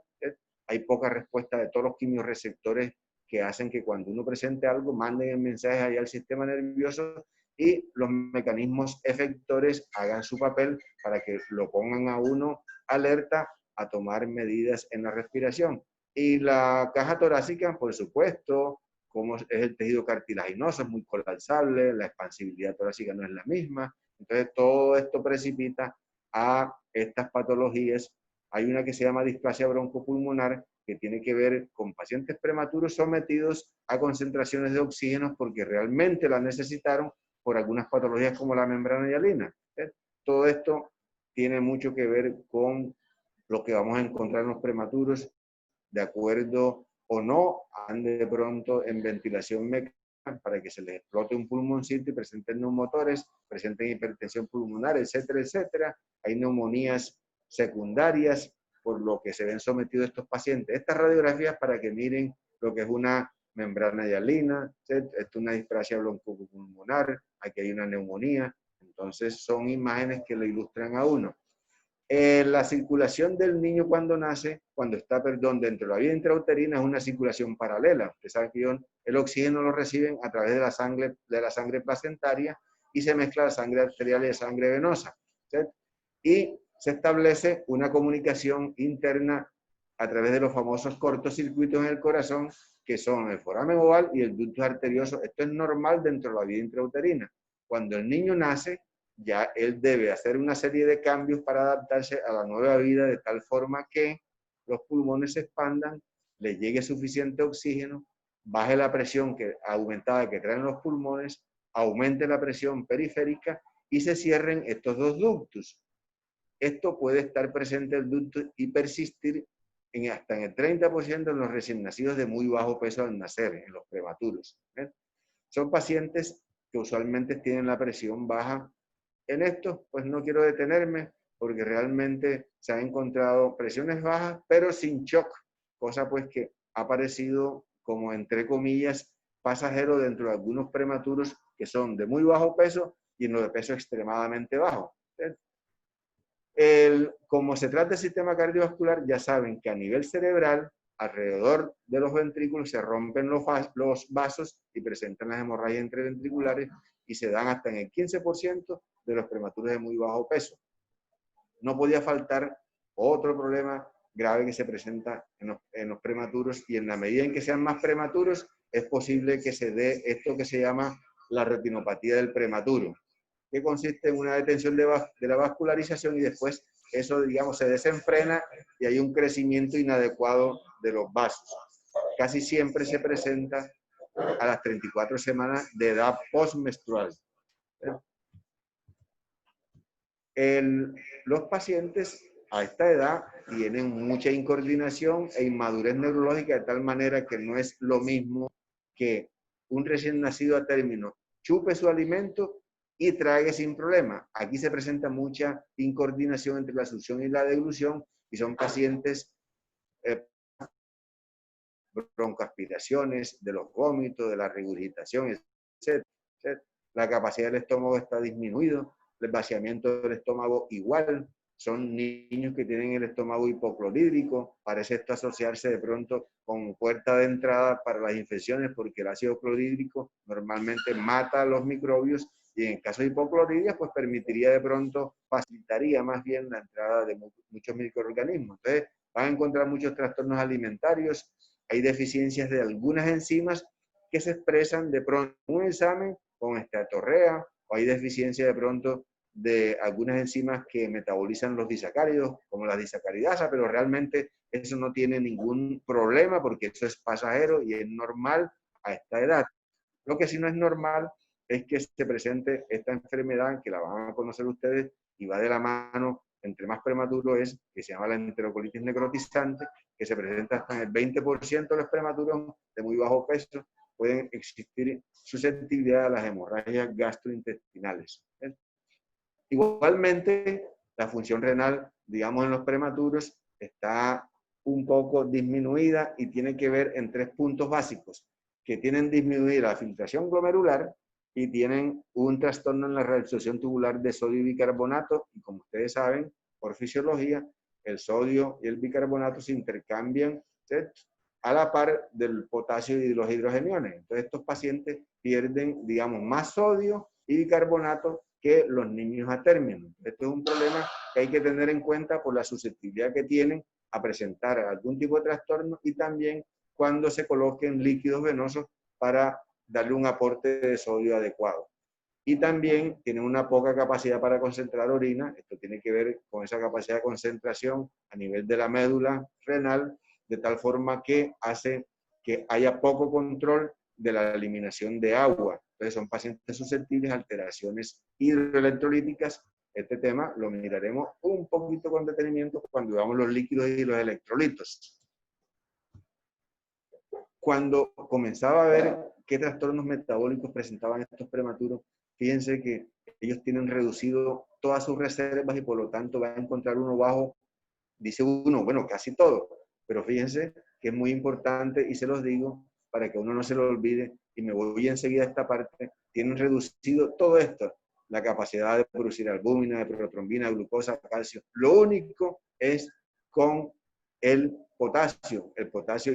[SPEAKER 1] hay poca respuesta de todos los quimiorreceptores que hacen que cuando uno presente algo, manden el mensaje allá al sistema nervioso y los mecanismos efectores hagan su papel para que lo pongan a uno alerta a tomar medidas en la respiración. Y la caja torácica, por supuesto, como es el tejido cartilaginoso, es muy colapsable, la expansibilidad torácica no es la misma. Entonces, todo esto precipita a estas patologías. Hay una que se llama displasia broncopulmonar, que tiene que ver con pacientes prematuros sometidos a concentraciones de oxígeno porque realmente la necesitaron por algunas patologías como la membrana hialina. Todo esto tiene mucho que ver con lo que vamos a encontrar en los prematuros, de acuerdo o no, ande de pronto en ventilación mecánica para que se les explote un pulmoncito y presenten neumotores, presenten hipertensión pulmonar, etcétera, etcétera. Hay neumonías secundarias por lo que se ven sometidos estos pacientes. Estas radiografías para que miren lo que es una membrana hialina, esto es una displasia broncopulmonar, aquí hay una neumonía. Entonces son imágenes que lo ilustran a uno. La circulación del niño cuando nace, cuando está, dentro de la vía intrauterina es una circulación paralela. Ustedes saben que el oxígeno lo reciben a través de la sangre placentaria y se mezcla la sangre arterial y la sangre venosa. ¿Sí? Y se establece una comunicación interna a través de los famosos cortocircuitos en el corazón, que son el foramen oval y el ductus arterioso. Esto es normal dentro de la vía intrauterina. Cuando el niño nace, ya él debe hacer una serie de cambios para adaptarse a la nueva vida de tal forma que los pulmones se expandan, le llegue suficiente oxígeno, baje la presión aumentada que traen los pulmones, aumente la presión periférica y se cierren estos dos ductos. Esto puede estar presente el ducto y persistir hasta en el 30% en los recién nacidos de muy bajo peso al nacer, en los prematuros. Son pacientes que usualmente tienen la presión baja. En esto, pues no quiero detenerme porque realmente se han encontrado presiones bajas, pero sin shock, cosa pues que ha parecido como, entre comillas, pasajero dentro de algunos prematuros que son de muy bajo peso y en los de peso extremadamente bajo. Como se trata del sistema cardiovascular, ya saben que a nivel cerebral, alrededor de los ventrículos se rompen los vasos y presentan las hemorragias entreventriculares y se dan hasta en el 15% de los prematuros de muy bajo peso. No podía faltar otro problema grave que se presenta en los prematuros, y en la medida en que sean más prematuros, es posible que se dé esto que se llama la retinopatía del prematuro, que consiste en una detención de la vascularización y después eso, digamos, se desenfrena y hay un crecimiento inadecuado de los vasos. Casi siempre se presenta a las 34 semanas de edad postmenstrual. Los pacientes a esta edad tienen mucha incoordinación e inmadurez neurológica, de tal manera que no es lo mismo que un recién nacido a término chupe su alimento y trague sin problema. Aquí se presenta mucha incoordinación entre la succión y la deglución y son pacientes broncoaspiraciones, de los vómitos, de la regurgitación, etc. La capacidad del estómago está disminuido, el vaciamiento del estómago igual. Son niños que tienen el estómago hipoclorhídrico, parece esto asociarse de pronto con puerta de entrada para las infecciones, porque el ácido clorhídrico normalmente mata a los microbios y en caso de hipoclorhidria pues permitiría de pronto, facilitaría más bien la entrada de muchos microorganismos. Entonces van a encontrar muchos trastornos alimentarios, hay deficiencias de algunas enzimas que se expresan de pronto en un examen con esteatorrea, o hay deficiencia de pronto de algunas enzimas que metabolizan los disacáridos, como la disacaridasa, pero realmente eso no tiene ningún problema porque eso es pasajero y es normal a esta edad. Lo que sí no es normal es que se presente esta enfermedad, que la van a conocer ustedes y va de la mano, entre más prematuro es, que se llama la enterocolitis necrotizante, que se presenta hasta en el 20% de los prematuros de muy bajo peso, pueden existir susceptibilidad a las hemorragias gastrointestinales. Igualmente, la función renal, digamos, en los prematuros está un poco disminuida y tiene que ver en tres puntos básicos, que tienen disminuida la filtración glomerular, y tienen un trastorno en la reabsorción tubular de sodio y bicarbonato, y como ustedes saben, por fisiología, el sodio y el bicarbonato se intercambian, ¿cierto?, a la par del potasio y de los hidrogeniones. Entonces estos pacientes pierden, digamos, más sodio y bicarbonato que los niños a término. Esto es un problema que hay que tener en cuenta por la susceptibilidad que tienen a presentar algún tipo de trastorno, y también cuando se coloquen líquidos venosos para darle un aporte de sodio adecuado. Y también tienen una poca capacidad para concentrar orina. Esto tiene que ver con esa capacidad de concentración a nivel de la médula renal, de tal forma que hace que haya poco control de la eliminación de agua. Entonces son pacientes susceptibles a alteraciones hidroelectrolíticas. Este tema lo miraremos un poquito con detenimiento cuando veamos los líquidos y los electrolitos. Cuando comenzaba a ver qué trastornos metabólicos presentaban estos prematuros, fíjense que ellos tienen reducido todas sus reservas y por lo tanto va a encontrar uno bajo, dice uno, bueno, casi todo, pero fíjense que es muy importante y se los digo para que uno no se lo olvide, y me voy enseguida a esta parte. Tienen reducido todo esto, la capacidad de producir albúmina, de protrombina, glucosa, calcio. Lo único es con el potasio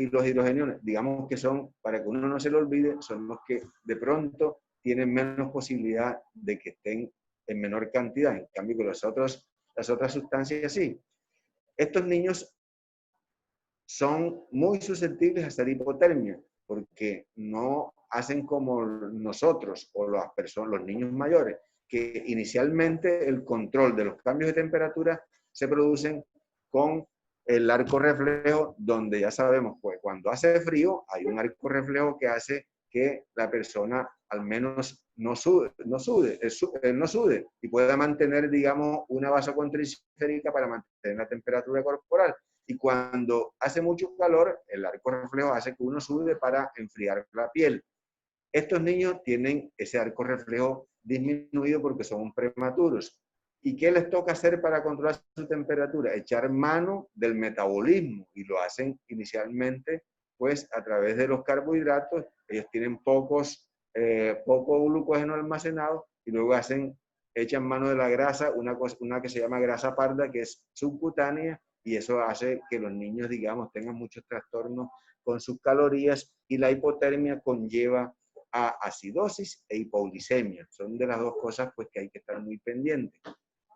[SPEAKER 1] y los hidrogeniones, digamos que son, para que uno no se lo olvide, son los que de pronto tienen menos posibilidad de que estén en menor cantidad, en cambio que las otras sustancias sí. Estos niños son muy susceptibles a hacer hipotermia, porque no hacen como nosotros o las personas, los niños mayores, que inicialmente el control de los cambios de temperatura se producen con el arco reflejo, donde ya sabemos, pues cuando hace frío hay un arco reflejo que hace que la persona al menos no sude y pueda mantener, digamos, una vasoconstricción esférica para mantener la temperatura corporal. Y cuando hace mucho calor, el arco reflejo hace que uno sude para enfriar la piel. Estos niños tienen ese arco reflejo disminuido porque son prematuros. ¿Y qué les toca hacer para controlar su temperatura? Echar mano del metabolismo, y lo hacen inicialmente pues a través de los carbohidratos. Ellos tienen poco glucógeno almacenado, y luego echan mano de la grasa, una que se llama grasa parda, que es subcutánea, y eso hace que los niños, digamos, tengan muchos trastornos con sus calorías, y la hipotermia conlleva a acidosis e hipoglicemia. Son de las dos cosas pues que hay que estar muy pendientes.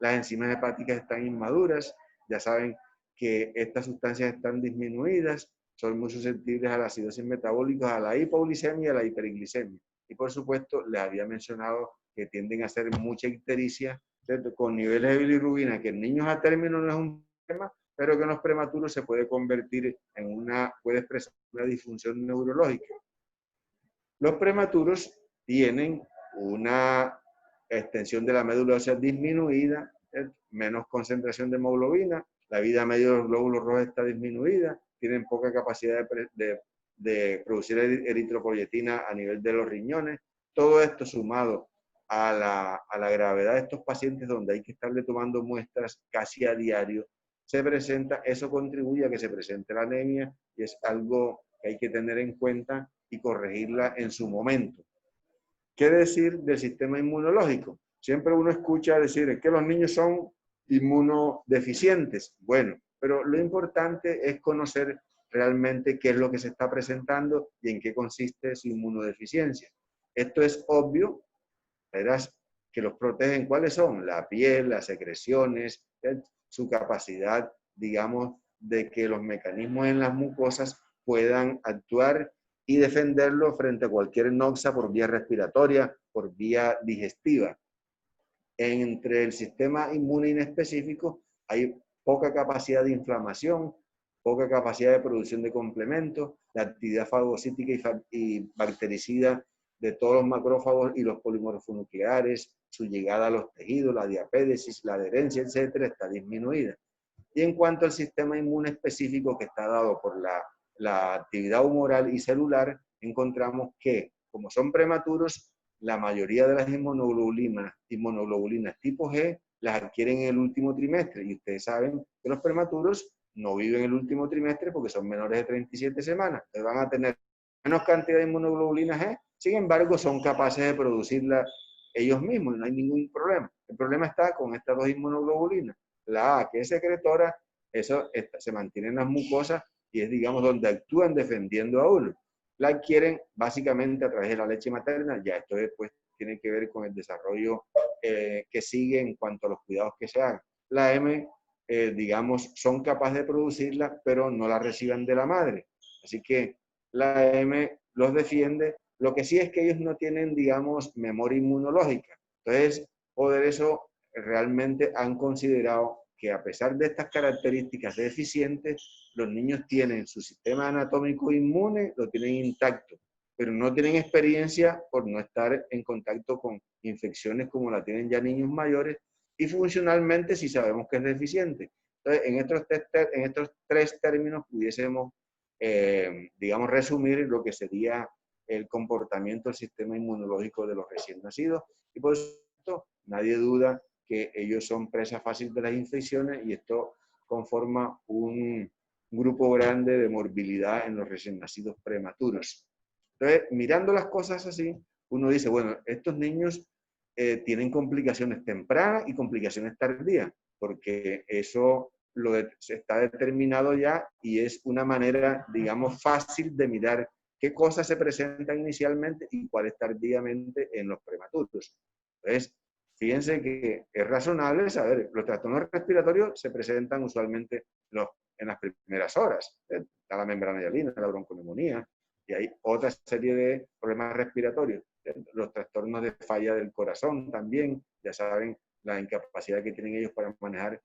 [SPEAKER 1] Las enzimas hepáticas están inmaduras, ya saben que estas sustancias están disminuidas, son muy susceptibles a la acidosis metabólica, a la hipoglicemia y a la hiperglicemia. Y por supuesto, les había mencionado que tienden a hacer mucha ictericia, ¿cierto?, con niveles de bilirrubina, que en niños a término no es un problema, pero que en los prematuros se puede convertir en puede expresar una disfunción neurológica. Los prematuros tienen una extensión de la médula ósea disminuida, menos concentración de hemoglobina, la vida media de los glóbulos rojos está disminuida, tienen poca capacidad de producir eritropoyetina a nivel de los riñones. Todo esto sumado a la gravedad de estos pacientes, donde hay que estarle tomando muestras casi a diario, eso contribuye a que se presente la anemia, y es algo que hay que tener en cuenta y corregirla en su momento. ¿Qué decir del sistema inmunológico? Siempre uno escucha decir que los niños son inmunodeficientes. Bueno, pero lo importante es conocer realmente qué es lo que se está presentando y en qué consiste su inmunodeficiencia. Esto es obvio, verás que los protegen. ¿Cuáles son? La piel, las secreciones, su capacidad, digamos, de que los mecanismos en las mucosas puedan actuar y defenderlo frente a cualquier noxa por vía respiratoria, por vía digestiva. Entre el sistema inmune inespecífico hay poca capacidad de inflamación, poca capacidad de producción de complementos, la actividad fagocítica y bactericida de todos los macrófagos y los polimorfonucleares, su llegada a los tejidos, la diapédesis, la adherencia, etcétera, está disminuida. Y en cuanto al sistema inmune específico, que está dado por la actividad humoral y celular, encontramos que, como son prematuros, la mayoría de las inmunoglobulinas tipo G las adquieren en el último trimestre. Y ustedes saben que los prematuros no viven el último trimestre porque son menores de 37 semanas. Entonces van a tener menos cantidad de inmunoglobulinas G, Sin embargo, son capaces de producirla ellos mismos, no hay ningún problema. El problema está con estas dos inmunoglobulinas. La A, que es secretora, eso se mantiene en las mucosas y es, digamos, donde actúan defendiendo a uno. La adquieren básicamente a través de la leche materna, ya esto después tiene que ver con el desarrollo que sigue en cuanto a los cuidados que se hagan. La M, digamos, son capaces de producirla, pero no la reciben de la madre. Así que la M los defiende. Lo que sí es que ellos no tienen, digamos, memoria inmunológica. Entonces, por eso realmente han considerado que a pesar de estas características deficientes, los niños tienen su sistema anatómico inmune, lo tienen intacto, pero no tienen experiencia por no estar en contacto con infecciones como la tienen ya niños mayores, y funcionalmente sí sabemos que es deficiente. Entonces, en estos tres términos pudiésemos, digamos, resumir lo que sería el comportamiento del sistema inmunológico de los recién nacidos, y por eso nadie duda que ellos son presa fácil de las infecciones y esto conforma un grupo grande de morbilidad en los recién nacidos prematuros. Entonces, mirando las cosas así, uno dice, bueno, estos niños tienen complicaciones tempranas y complicaciones tardías, porque eso está determinado ya y es una manera, digamos, fácil de mirar qué cosas se presentan inicialmente y cuáles tardíamente en los prematuros. Entonces, fíjense que es razonable saber, los trastornos respiratorios se presentan usualmente en las primeras horas. Está la membrana hialina, la bronconeumonía, y hay otra serie de problemas respiratorios. Los trastornos de falla del corazón también, ya saben, la incapacidad que tienen ellos para manejar,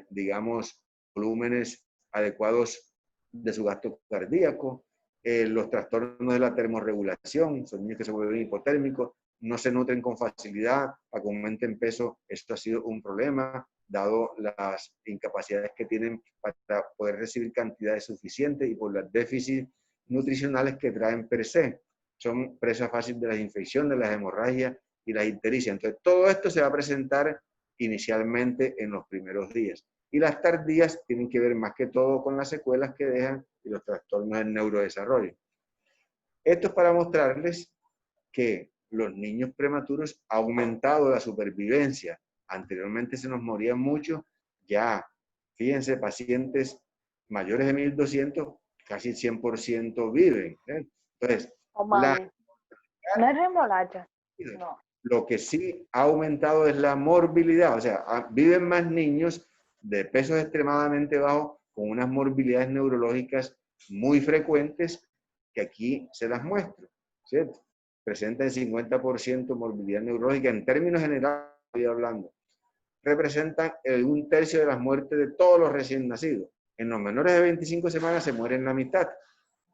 [SPEAKER 1] digamos, volúmenes adecuados de su gasto cardíaco. Los trastornos de la termorregulación, son niños que se vuelven hipotérmicos, no se nutren con facilidad, aumenten peso, esto ha sido un problema, dado las incapacidades que tienen para poder recibir cantidades suficientes y por los déficits nutricionales que traen per se. Son presa fácil de las infecciones, de las hemorragias y las ictericias. Entonces, todo esto se va a presentar inicialmente en los primeros días. Y las tardías tienen que ver más que todo con las secuelas que dejan y los trastornos del neurodesarrollo. Esto es para mostrarles que los niños prematuros ha aumentado la supervivencia. Anteriormente se nos morían mucho, ya, fíjense, pacientes mayores de 1200, casi el 100% viven. Entonces,
[SPEAKER 2] no es remolacha. No.
[SPEAKER 1] Lo que sí ha aumentado es la morbilidad, o sea, viven más niños de pesos extremadamente bajos con unas morbilidades neurológicas muy frecuentes que aquí se las muestro, ¿cierto? Presentan 50% morbilidad neurológica, en términos generales estoy hablando. Representan un tercio de las muertes de todos los recién nacidos. En los menores de 25 semanas se mueren la mitad.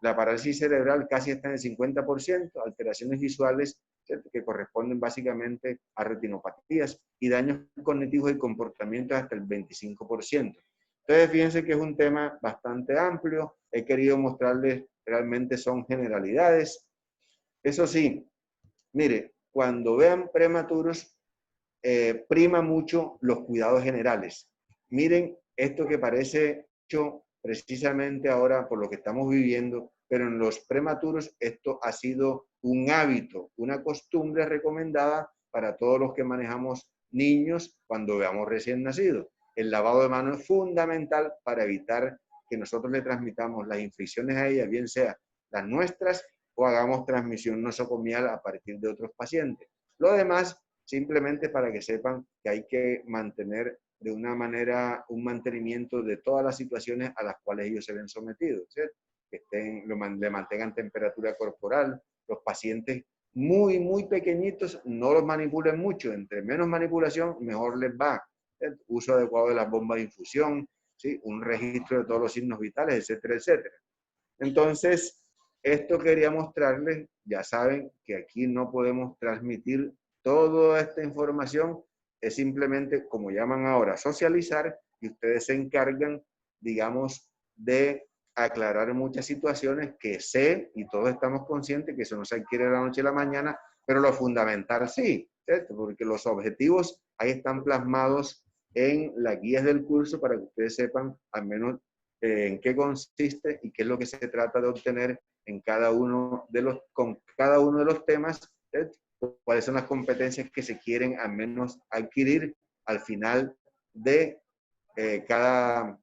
[SPEAKER 1] La parálisis cerebral casi está en el 50%, alteraciones visuales, ¿cierto?, que corresponden básicamente a retinopatías y daños cognitivos y comportamientos hasta el 25%. Entonces, fíjense que es un tema bastante amplio. He querido mostrarles, realmente son generalidades. Eso sí, mire, cuando vean prematuros, prima mucho los cuidados generales. Miren esto que parece hecho precisamente ahora por lo que estamos viviendo, pero en los prematuros esto ha sido un hábito, una costumbre recomendada para todos los que manejamos niños cuando veamos recién nacidos. El lavado de manos es fundamental para evitar que nosotros le transmitamos las infecciones a ella, bien sea las nuestras o hagamos transmisión nosocomial a partir de otros pacientes. Lo demás, simplemente para que sepan que hay que mantener de una manera un mantenimiento de todas las situaciones a las cuales ellos se ven sometidos, ¿cierto? Que le mantengan temperatura corporal. Los pacientes muy pequeñitos no los manipulen mucho. Entre menos manipulación, mejor les va. ¿Cierto? Uso adecuado de las bombas de infusión, ¿sí? Un registro de todos los signos vitales, etcétera, etcétera. Entonces, esto quería mostrarles. Ya saben que aquí no podemos transmitir toda esta información, es simplemente, como llaman ahora, socializar, y ustedes se encargan, digamos, de aclarar muchas situaciones que sé, y todos estamos conscientes que eso no se adquiere de la noche a la mañana, pero lo fundamental sí, ¿cierto? Porque los objetivos ahí están plasmados en las guías del curso para que ustedes sepan al menos en qué consiste y qué es lo que se trata de obtener en cada uno de los, con cada uno de los temas, cuáles son las competencias que se quieren al menos adquirir al final de cada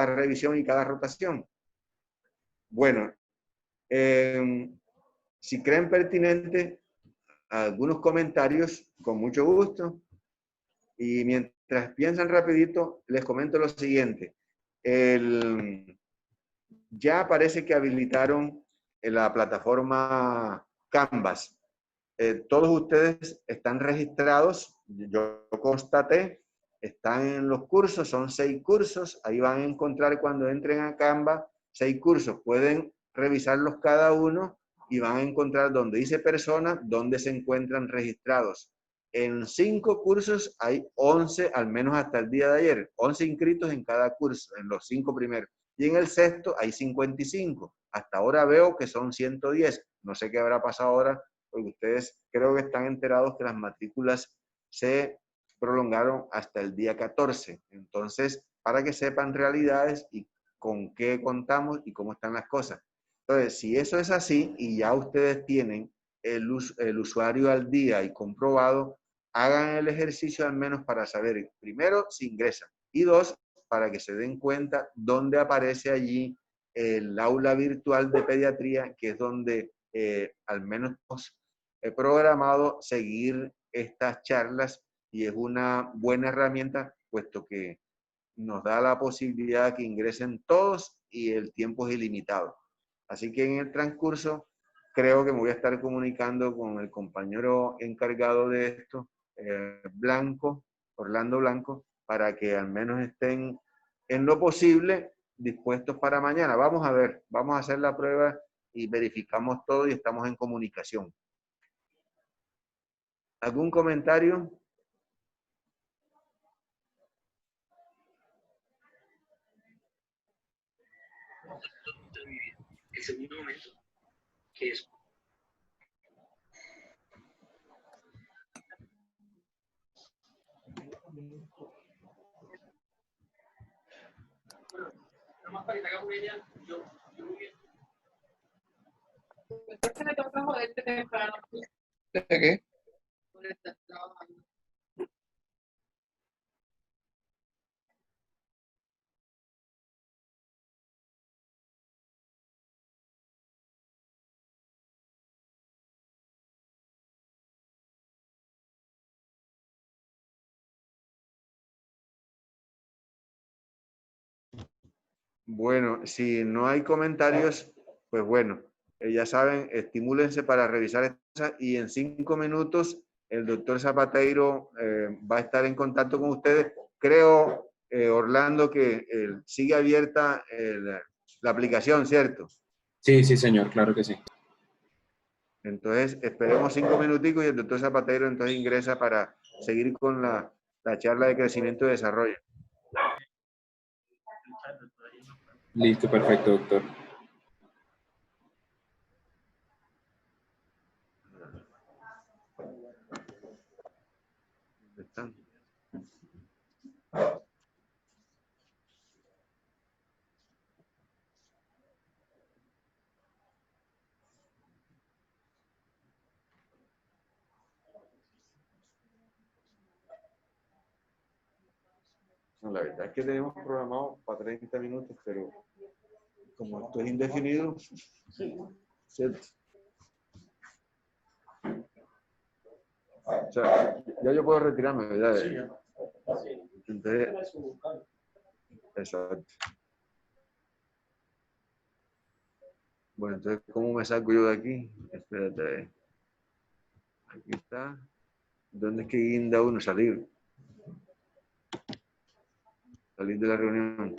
[SPEAKER 1] revisión y cada rotación. Bueno, si creen pertinente algunos comentarios, con mucho gusto. Y mientras piensan rapidito, les comento lo siguiente. Ya parece que habilitaron la plataforma Canvas. Todos ustedes están registrados, yo constaté, están en los cursos, son 6 cursos, ahí van a encontrar cuando entren a Canvas 6 cursos, pueden revisarlos cada uno y van a encontrar donde dice persona, donde se encuentran registrados. En 5 cursos hay 11, al menos hasta el día de ayer, 11 inscritos en cada curso, en los 5 primeros. Y en el sexto hay 55. Hasta ahora veo que son 110. No sé qué habrá pasado ahora, porque ustedes creo que están enterados que las matrículas se prolongaron hasta el día 14. Entonces, para que sepan realidades y con qué contamos y cómo están las cosas. Entonces, si eso es así y ya ustedes tienen el usuario al día y comprobado, hagan el ejercicio al menos para saber, primero, si ingresan, y 2, para que se den cuenta dónde aparece allí el aula virtual de pediatría, que es donde al menos he programado seguir estas charlas y es una buena herramienta, puesto que nos da la posibilidad de que ingresen todos y el tiempo es ilimitado. Así que en el transcurso creo que me voy a estar comunicando con el compañero encargado de esto, Blanco, Orlando Blanco, para que al menos estén en lo posible dispuestos para mañana. Vamos a ver, vamos a hacer la prueba y verificamos todo y estamos en comunicación. ¿Algún comentario?
[SPEAKER 3] El segundo momento, que es más para que te hagas una idea, yo después que me toca joderte temprano. ¿De qué? Por estar trabajando.
[SPEAKER 1] Bueno, si no hay comentarios, pues bueno, ya saben, estimúlense para revisar esta y en 5 minutos el doctor Zapateiro va a estar en contacto con ustedes. Creo, Orlando, que sigue abierta la aplicación, ¿cierto?
[SPEAKER 4] Sí, sí, señor, claro que sí.
[SPEAKER 1] Entonces, esperemos 5 minuticos y el doctor Zapateiro entonces ingresa para seguir con la charla de crecimiento y desarrollo.
[SPEAKER 4] Listo, perfecto, doctor.
[SPEAKER 1] ¿Dónde están? No, la verdad es que tenemos programado para 30 minutos, pero como esto es indefinido, ¿cierto? O sea, ya yo puedo retirarme, ¿verdad? Entonces, exacto. Bueno, entonces, ¿cómo me saco yo de aquí? Espérate. Aquí está. ¿Dónde es que guinda uno? Salir. Salir de la reunión.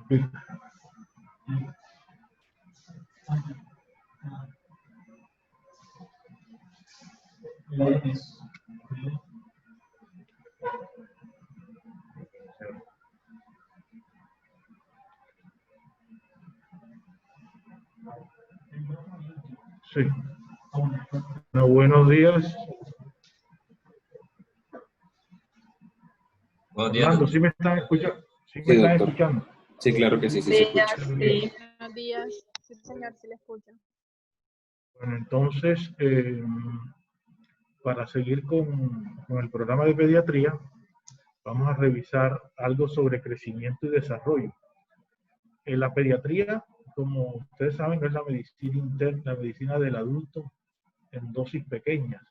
[SPEAKER 5] Sí. Sí. Bueno, buenos días.
[SPEAKER 6] Buenos días,
[SPEAKER 5] Orlando,
[SPEAKER 6] doctor.
[SPEAKER 5] ¿sí me están escuchando? ¿Sí me
[SPEAKER 4] Sí,
[SPEAKER 5] están
[SPEAKER 4] doctor.
[SPEAKER 5] escuchando?
[SPEAKER 4] Sí, claro que sí, sí se escucha.
[SPEAKER 2] Sí.
[SPEAKER 7] Buenos días. Sí, señor, sí le escucho.
[SPEAKER 5] Bueno, entonces, para seguir con el programa de pediatría, vamos a revisar algo sobre crecimiento y desarrollo. En la pediatría, como ustedes saben, es la medicina interna, la medicina del adulto en dosis pequeñas.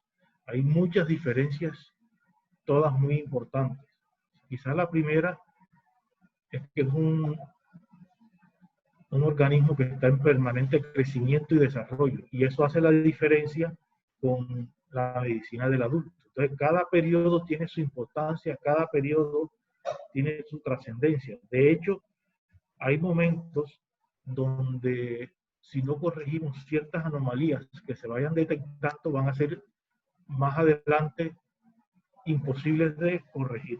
[SPEAKER 5] Hay muchas diferencias, todas muy importantes. Quizá la primera es que es un organismo que está en permanente crecimiento y desarrollo, y eso hace la diferencia con la medicina del adulto. Entonces, cada periodo tiene su importancia, cada periodo tiene su trascendencia. De hecho, hay momentos donde si no corregimos ciertas anomalías que se vayan detectando, van a ser más adelante imposibles de corregir.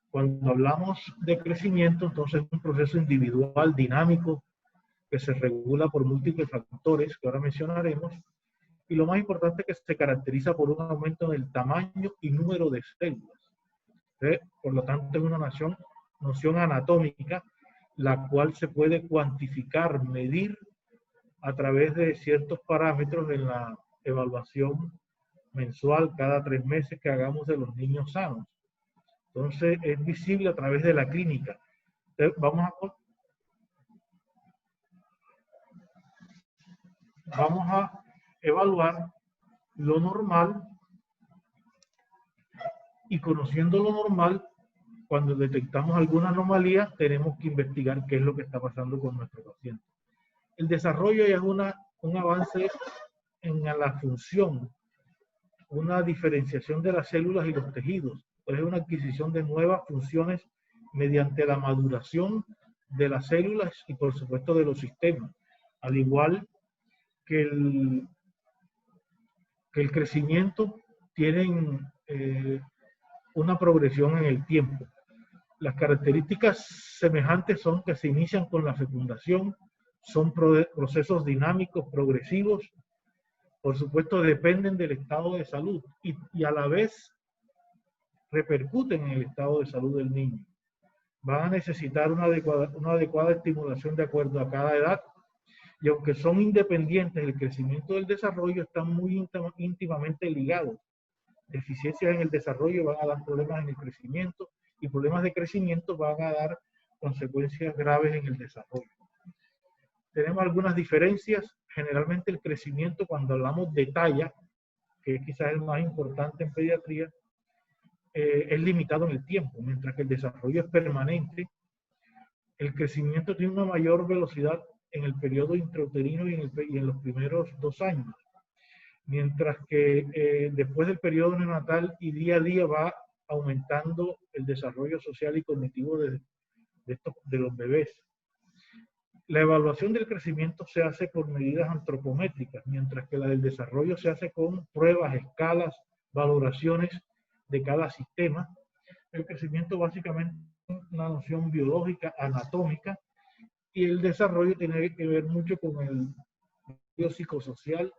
[SPEAKER 5] Cuando hablamos de crecimiento, entonces es un proceso individual, dinámico, que se regula por múltiples factores que ahora mencionaremos, y lo más importante es que se caracteriza por un aumento en el tamaño y número de células. Por lo tanto, es una noción anatómica, la cual se puede cuantificar, medir a través de ciertos parámetros en la evaluación mensual cada 3 meses que hagamos de los niños sanos. Entonces, es visible a través de la clínica. Entonces, vamos a evaluar lo normal, y conociendo lo normal, cuando detectamos alguna anomalía, tenemos que investigar qué es lo que está pasando con nuestro paciente. El desarrollo ya es un avance en la función, una diferenciación de las células y los tejidos. Es una adquisición de nuevas funciones mediante la maduración de las células y por supuesto de los sistemas. Al igual que el crecimiento, tienen una progresión en el tiempo. Las características semejantes son que se inician con la fecundación, son procesos dinámicos, progresivos, por supuesto dependen del estado de salud y a la vez repercuten en el estado de salud del niño. Van a necesitar una adecuada estimulación de acuerdo a cada edad, y aunque son independientes, el crecimiento y el desarrollo están muy íntimamente ligados. Deficiencias en el desarrollo van a dar problemas en el crecimiento, y problemas de crecimiento van a dar consecuencias graves en el desarrollo. Tenemos algunas diferencias. Generalmente el crecimiento, cuando hablamos de talla, que es quizás el más importante en pediatría, es limitado en el tiempo, mientras que el desarrollo es permanente. El crecimiento tiene una mayor velocidad en el periodo intrauterino y en los primeros 2 años, mientras que después del periodo neonatal y día a día va aumentando el desarrollo social y cognitivo de los bebés. La evaluación del crecimiento se hace por medidas antropométricas, mientras que la del desarrollo se hace con pruebas, escalas, valoraciones de cada sistema. El crecimiento básicamente es una noción biológica, anatómica, y el desarrollo tiene que ver mucho con el medio psicosocial,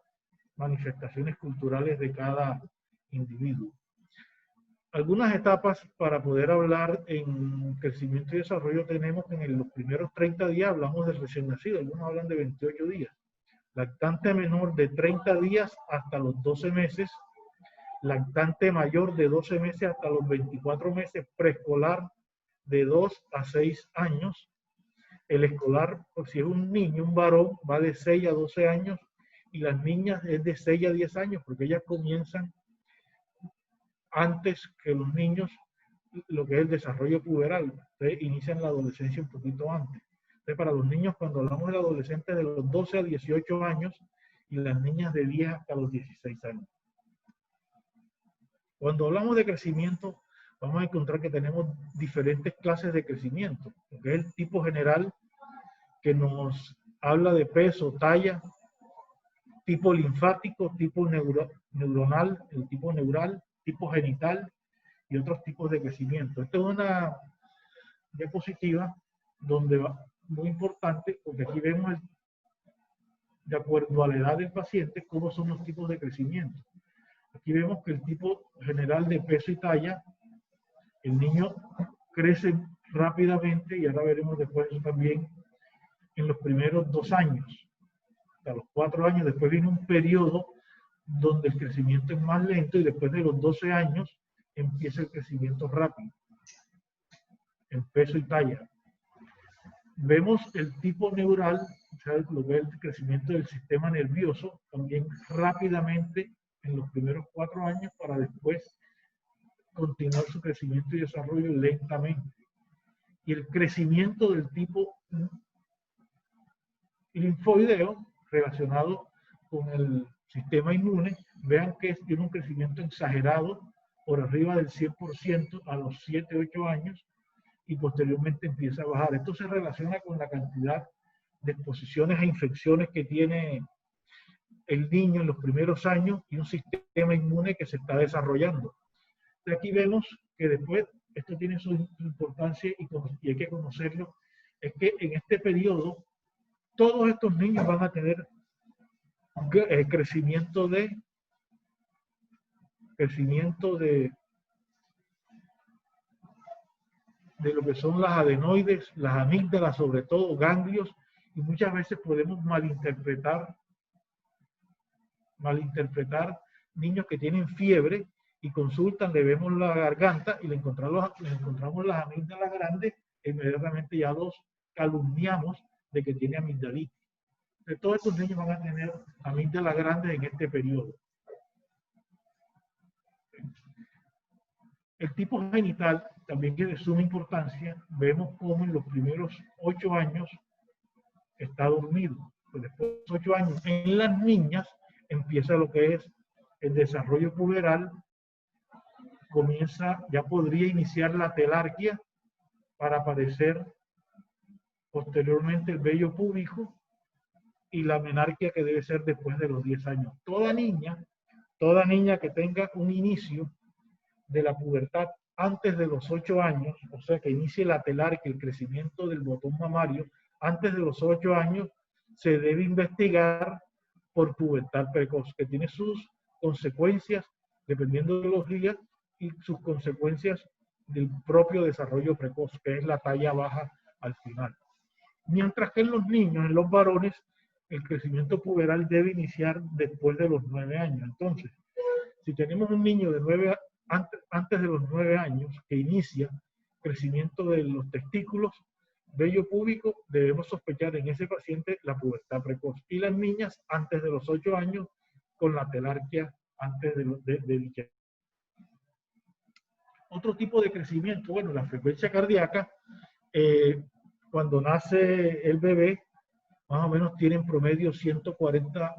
[SPEAKER 5] manifestaciones culturales de cada individuo. Algunas etapas para poder hablar en crecimiento y desarrollo tenemos que en los primeros 30 días hablamos del recién nacido, algunos hablan de 28 días. Lactante menor de 30 días hasta los 12 meses, lactante mayor de 12 meses hasta los 24 meses, preescolar de 2 a 6 años. El escolar, pues si es un niño, un varón, va de 6 a 12 años, y las niñas es de 6 a 10 años, porque ellas comienzan antes que los niños lo que es el desarrollo puberal. Entonces, inician la adolescencia un poquito antes. Entonces, para los niños, cuando hablamos del adolescente, de los 12 a 18 años, y las niñas de 10 hasta los 16 años. Cuando hablamos de crecimiento, vamos a encontrar que tenemos diferentes clases de crecimiento, que es el tipo general, que nos habla de peso, talla, tipo linfático, tipo neuronal, el tipo neural, tipo genital y otros tipos de crecimiento. Esta es una diapositiva donde va muy importante, porque aquí vemos de acuerdo a la edad del paciente cómo son los tipos de crecimiento. Aquí vemos que el tipo general de peso y talla, el niño crece rápidamente, y ahora veremos después eso también, en los primeros 2 años. Hasta los 4 años, después viene un periodo donde el crecimiento es más lento, y después de los 12 años empieza el crecimiento rápido en peso y talla. Vemos el tipo neural, o sea, lo que es el crecimiento del sistema nervioso, también rápidamente en los primeros 4 años, para después continuar su crecimiento y desarrollo lentamente. Y el crecimiento del tipo linfoideo, relacionado con el sistema inmune, vean que tiene un crecimiento exagerado por arriba del 100% a los 7, 8 años, y posteriormente empieza a bajar. Esto se relaciona con la cantidad de exposiciones a infecciones que tiene el niño en los primeros años y un sistema inmune que se está desarrollando. De aquí vemos que después, esto tiene su importancia y hay que conocerlo, es que en este periodo todos estos niños van a tener crecimiento de lo que son las adenoides, las amígdalas, sobre todo ganglios, y muchas veces podemos malinterpretar niños que tienen fiebre y consultan, le vemos la garganta y le encontramos las amígdalas grandes, e inmediatamente ya los calumniamos de que tiene amigdalitis. De todos estos niños van a tener amígdalas grandes en este periodo. El tipo genital también es de suma importancia. Vemos cómo en los primeros 8 años está dormido. Después de 8 años, en las niñas empieza lo que es el desarrollo puberal. Ya podría iniciar la telarquía para aparecer posteriormente el vello púbico y la menarquia, que debe ser después de los 10 años. Toda niña que tenga un inicio de la pubertad antes de los 8 años, o sea, que inicie la telarquia, el crecimiento del botón mamario, antes de los 8 años, se debe investigar por pubertad precoz, que tiene sus consecuencias dependiendo de los días y sus consecuencias del propio desarrollo precoz, que es la talla baja al final. Mientras que en los niños, en los varones, el crecimiento puberal debe iniciar después de los 9 años. Entonces, si tenemos un niño de antes de los 9 años que inicia crecimiento de los testículos, vello púbico, debemos sospechar en ese paciente la pubertad precoz. Y las niñas antes de los 8 años con la telarquia antes de dicha. Otro tipo de crecimiento, bueno, la frecuencia cardíaca, cuando nace el bebé, más o menos tiene en promedio 140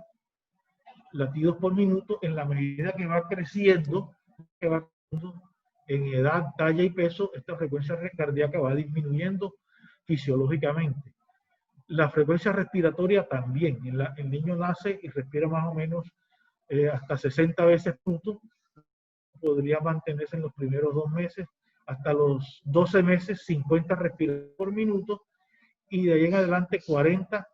[SPEAKER 5] latidos por minuto. En la medida que va creciendo en edad, talla y peso, esta frecuencia cardíaca va disminuyendo fisiológicamente. La frecuencia respiratoria también. El niño nace y respira más o menos hasta 60 veces por minuto. Podría mantenerse en los primeros 2 meses, hasta los 12 meses, 50 respiraciones por minuto, y de ahí en adelante 40,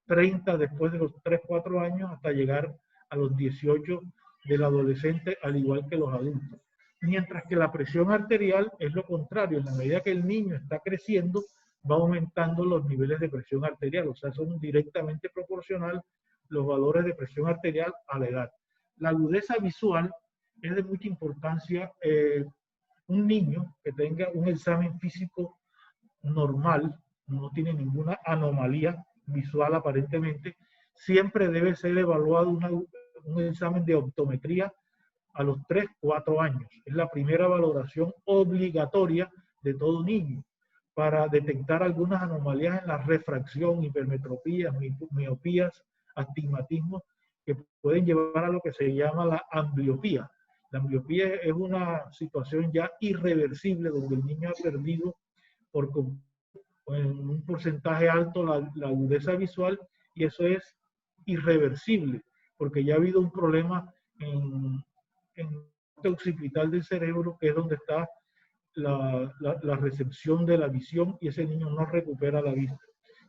[SPEAKER 5] 30 después de los 3, 4 años, hasta llegar a los 18 del adolescente, al igual que los adultos. Mientras que la presión arterial es lo contrario. En la medida que el niño está creciendo, va aumentando los niveles de presión arterial, o sea, son directamente proporcional los valores de presión arterial a la edad. La agudeza visual es de mucha importancia. Un niño que tenga un examen físico normal, no tiene ninguna anomalía visual aparentemente, siempre debe ser evaluado un examen de optometría a los 3, 4 años. Es la primera valoración obligatoria de todo niño para detectar algunas anomalías en la refracción, hipermetropías, miopías, astigmatismo, que pueden llevar a lo que se llama la ambliopía, La miopía es una situación ya irreversible donde el niño ha perdido en un porcentaje alto la agudeza visual, y eso es irreversible porque ya ha habido un problema en el occipital del cerebro, que es donde está la recepción de la visión, y ese niño no recupera la vista.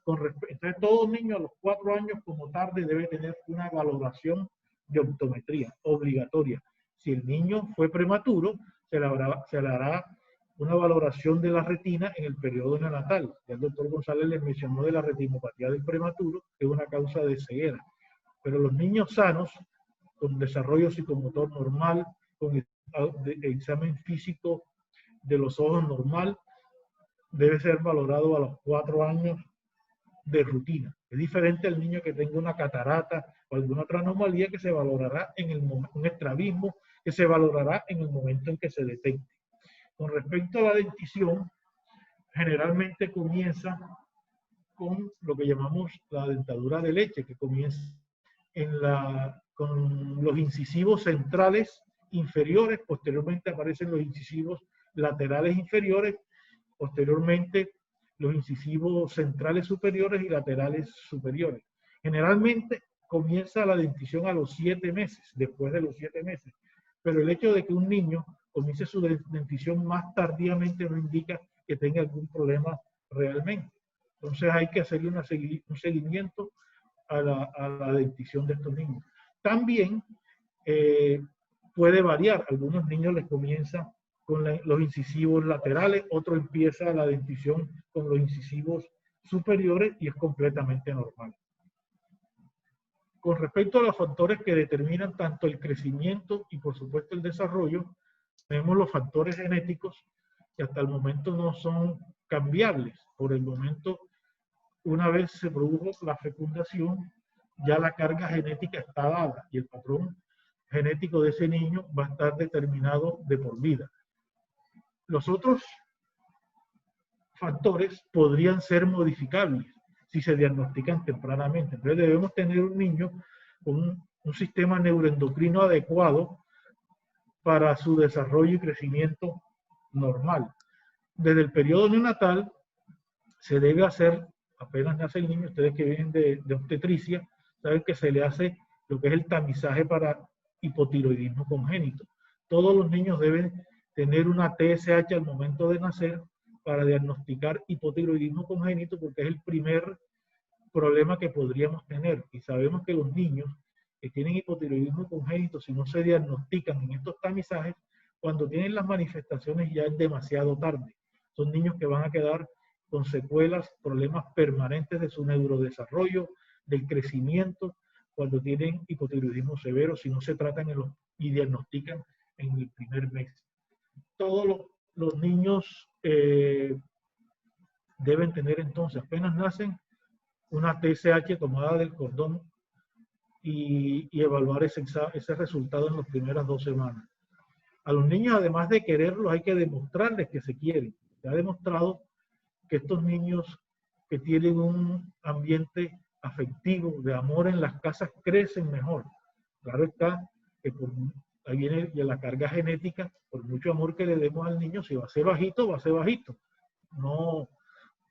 [SPEAKER 5] Entonces, todo niño a los 4 años como tarde debe tener una valoración de optometría obligatoria. Si el niño fue prematuro, se le hará una valoración de la retina en el periodo neonatal. Ya el doctor González les mencionó de la retinopatía del prematuro, que es una causa de ceguera. Pero los niños sanos, con desarrollo psicomotor normal, con examen físico de los ojos normal, debe ser valorado a los 4 años de rutina. Es diferente al niño que tenga una catarata o alguna otra anomalía que se valorará en el momento, un estrabismo que se valorará en el momento en que se detecte. Con respecto a la dentición, generalmente comienza con lo que llamamos la dentadura de leche, que comienza con los incisivos centrales inferiores, posteriormente aparecen los incisivos laterales inferiores, posteriormente los incisivos centrales superiores y laterales superiores. Generalmente comienza la dentición a los 7 meses, después de los 7 meses, pero el hecho de que un niño comience su dentición más tardíamente no indica que tenga algún problema realmente. Entonces hay que hacerle un seguimiento a la dentición de estos niños. También puede variar. Algunos niños les comienza con los incisivos laterales, otro empieza la dentición con los incisivos superiores y es completamente normal. Con respecto a los factores que determinan tanto el crecimiento y por supuesto el desarrollo, tenemos los factores genéticos que hasta el momento no son cambiables. Por el momento, una vez se produjo la fecundación, ya la carga genética está dada y el patrón genético de ese niño va a estar determinado de por vida. Los otros factores podrían ser modificables si se diagnostican tempranamente. Entonces debemos tener un niño con un sistema neuroendocrino adecuado para su desarrollo y crecimiento normal. Desde el periodo neonatal se debe hacer, apenas nace el niño, ustedes que vienen de obstetricia, saben que se le hace lo que es el tamizaje para hipotiroidismo congénito. Todos los niños deben tener una TSH al momento de nacer para diagnosticar hipotiroidismo congénito, porque es el primer problema que podríamos tener. Y sabemos que los niños que tienen hipotiroidismo congénito, si no se diagnostican en estos tamizajes, cuando tienen las manifestaciones ya es demasiado tarde. Son niños que van a quedar con secuelas, problemas permanentes de su neurodesarrollo, del crecimiento, cuando tienen hipotiroidismo severo, si no se tratan y diagnostican en el primer mes. Todos los niños deben tener entonces, apenas nacen, una TSH tomada del cordón y evaluar ese resultado en las primeras 2 semanas. A los niños, además de quererlos, hay que demostrarles que se quieren. Se ha demostrado que estos niños que tienen un ambiente afectivo, de amor en las casas, crecen mejor. Claro está que ahí viene la carga genética, por mucho amor que le demos al niño, si va a ser bajito, va a ser bajito. No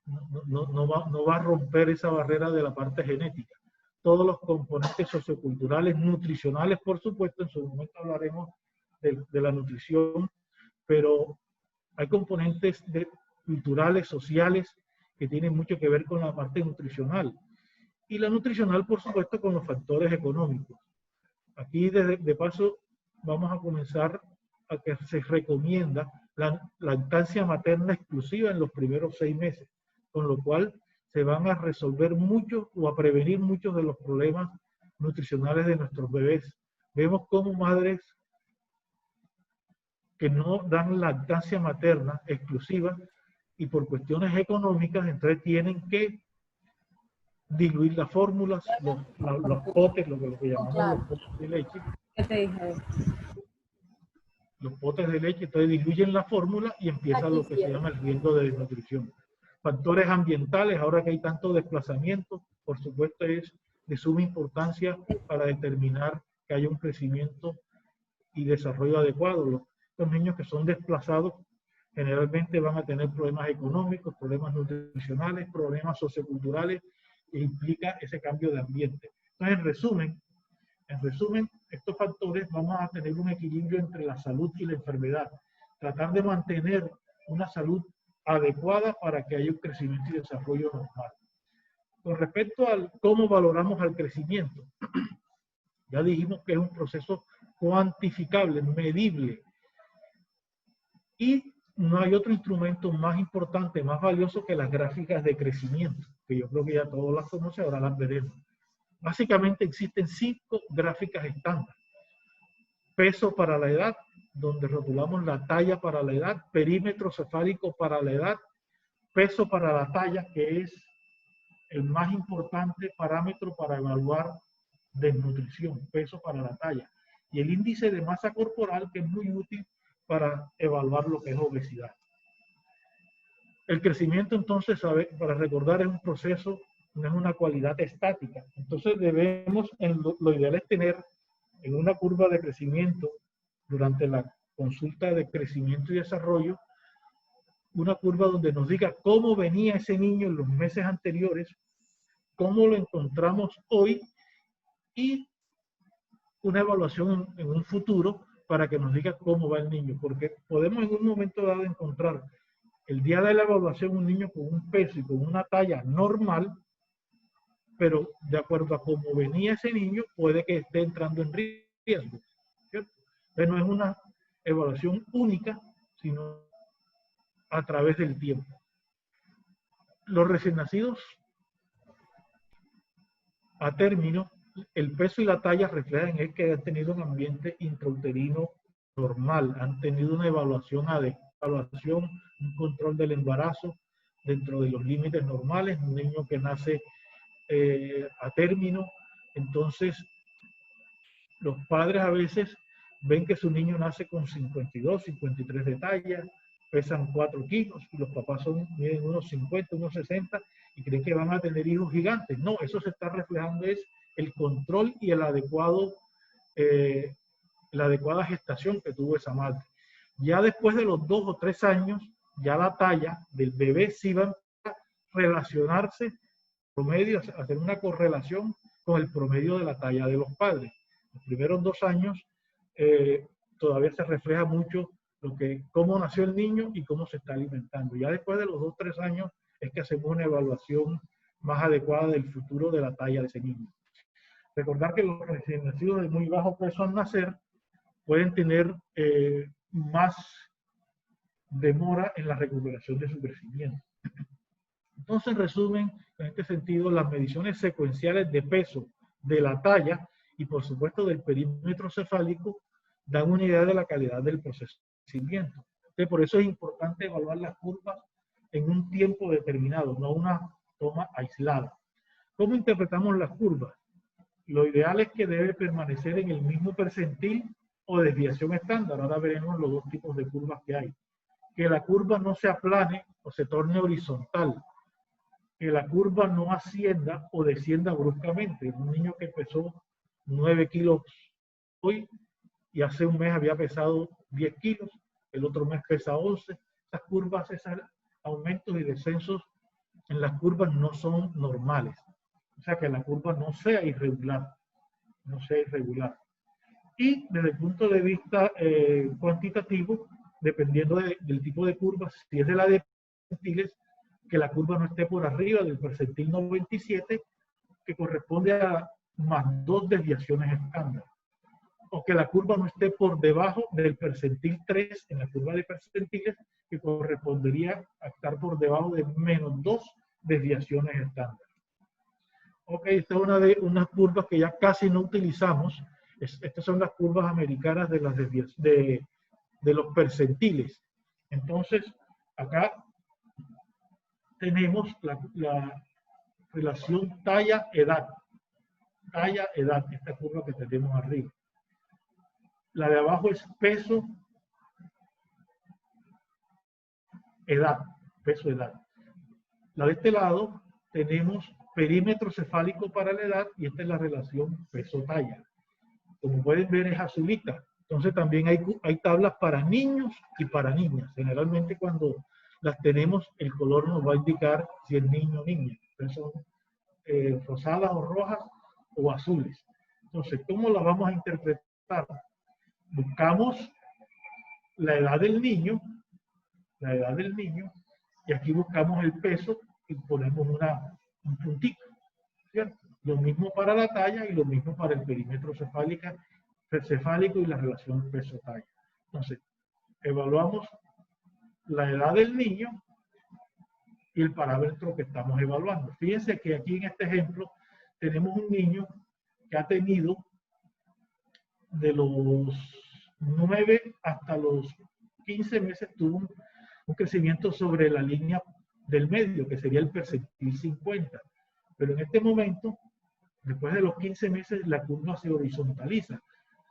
[SPEAKER 5] va a romper esa barrera de la parte genética. Todos los componentes socioculturales, nutricionales, por supuesto, en su momento hablaremos de la nutrición, pero hay componentes culturales, sociales, que tienen mucho que ver con la parte nutricional. Y la nutricional, por supuesto, con los factores económicos. Aquí, de paso, vamos a comenzar a que se recomienda la lactancia materna exclusiva en los primeros 6 meses, con lo cual se van a resolver muchos o a prevenir muchos de los problemas nutricionales de nuestros bebés. Vemos cómo madres que no dan lactancia materna exclusiva y por cuestiones económicas, entonces tienen que diluir las fórmulas, los potes, lo que llamamos los potes de leche.
[SPEAKER 2] ¿Qué te dije?
[SPEAKER 5] Los potes de leche, entonces diluyen la fórmula y empieza lo que se llama el riesgo de desnutrición. Factores ambientales, ahora que hay tanto desplazamiento, por supuesto es de suma importancia para determinar que haya un crecimiento y desarrollo adecuado. Los niños que son desplazados generalmente van a tener problemas económicos, problemas nutricionales, problemas socioculturales, que implica ese cambio de ambiente. Entonces, en resumen, estos factores vamos a tener un equilibrio entre la salud y la enfermedad. Tratar de mantener una salud adecuada para que haya un crecimiento y desarrollo normal. Con respecto a cómo valoramos al crecimiento, ya dijimos que es un proceso cuantificable, medible. Y no hay otro instrumento más importante, más valioso que las gráficas de crecimiento, que yo creo que ya todos las conocen, ahora las veremos. Básicamente existen 5 gráficas estándar. Peso para la edad, donde rotulamos la talla para la edad, perímetro cefálico para la edad, peso para la talla, que es el más importante parámetro para evaluar desnutrición, peso para la talla, y el índice de masa corporal, que es muy útil para evaluar lo que es obesidad. El crecimiento, entonces, para recordar, es un proceso, no es una cualidad estática. Entonces debemos, lo ideal es tener en una curva de crecimiento, durante la consulta de crecimiento y desarrollo, una curva donde nos diga cómo venía ese niño en los meses anteriores, cómo lo encontramos hoy y una evaluación en un futuro para que nos diga cómo va el niño, porque podemos en un momento dado encontrar el día de la evaluación un niño con un peso y con una talla normal, pero de acuerdo a cómo venía ese niño puede que esté entrando en riesgo, ¿cierto? Entonces no es una evaluación única, sino a través del tiempo. Los recién nacidos a término, el peso y la talla reflejan es que han tenido un ambiente intrauterino normal, han tenido una evaluación un control del embarazo dentro de los límites normales, un niño que nace a término. Entonces, los padres a veces ven que su niño nace con 52, 53 de talla, pesan 4 kilos, y los papás miden unos 50, unos 60, y creen que van a tener hijos gigantes. No, eso se está reflejando es el control y la adecuada gestación que tuvo esa madre. Ya después de los 2 o 3 años, ya la talla del bebé sí va a relacionarse, promedio, hacer una correlación con el promedio de la talla de los padres. Los primeros 2 años todavía se refleja mucho cómo nació el niño y cómo se está alimentando. Ya después de los 2 o 3 años es que hacemos una evaluación más adecuada del futuro de la talla de ese niño. Recordar que los recién nacidos de muy bajo peso al nacer pueden tener más demora en la recuperación de su crecimiento. Entonces, en resumen, en este sentido, las mediciones secuenciales de peso, de la talla y, por supuesto, del perímetro cefálico dan una idea de la calidad del procesamiento. Entonces, por eso es importante evaluar las curvas en un tiempo determinado, no una toma aislada. ¿Cómo interpretamos las curvas? Lo ideal es que debe permanecer en el mismo percentil o desviación estándar. Ahora veremos los 2 tipos de curvas que hay. Que la curva no se aplane o se torne horizontal. Que la curva no ascienda o descienda bruscamente. Un niño que pesó 9 kilos hoy y hace un mes había pesado 10 kilos, el otro mes pesa 11. Esas curvas, esos aumentos y descensos en las curvas no son normales. O sea, que la curva no sea irregular. No sea irregular. Y desde el punto de vista cuantitativo, dependiendo del tipo de curva, si es de la de percentiles, que la curva no esté por arriba del percentil 97, que corresponde a más 2 desviaciones estándar. O que la curva no esté por debajo del percentil 3 en la curva de percentiles, que correspondería a estar por debajo de menos 2 desviaciones estándar. Ok, esta es una de unas curvas que ya casi no utilizamos. Estas son las curvas americanas de los percentiles. Entonces, acá tenemos la relación talla-edad. Talla-edad, esta curva que tenemos arriba. La de abajo es peso-edad. Peso-edad. La de este lado tenemos perímetro cefálico para la edad y esta es la relación peso-talla. Como pueden ver es azulita. Entonces también hay tablas para niños y para niñas. Generalmente cuando las tenemos, el color nos va a indicar si es niño o niña. Entonces son rosadas o rojas o azules. Entonces, ¿cómo las vamos a interpretar? Buscamos la edad del niño, y aquí buscamos el peso y ponemos un puntito, ¿cierto? Lo mismo para la talla y lo mismo para el perímetro cefálico y la relación peso-talla. Entonces, evaluamos la edad del niño y el parámetro que estamos evaluando. Fíjense que aquí en este ejemplo tenemos un niño que ha tenido de los 9 hasta los 15 meses, tuvo un crecimiento sobre la línea del medio, que sería el percentil 50. Pero en este momento, después de los 15 meses, la curva se horizontaliza.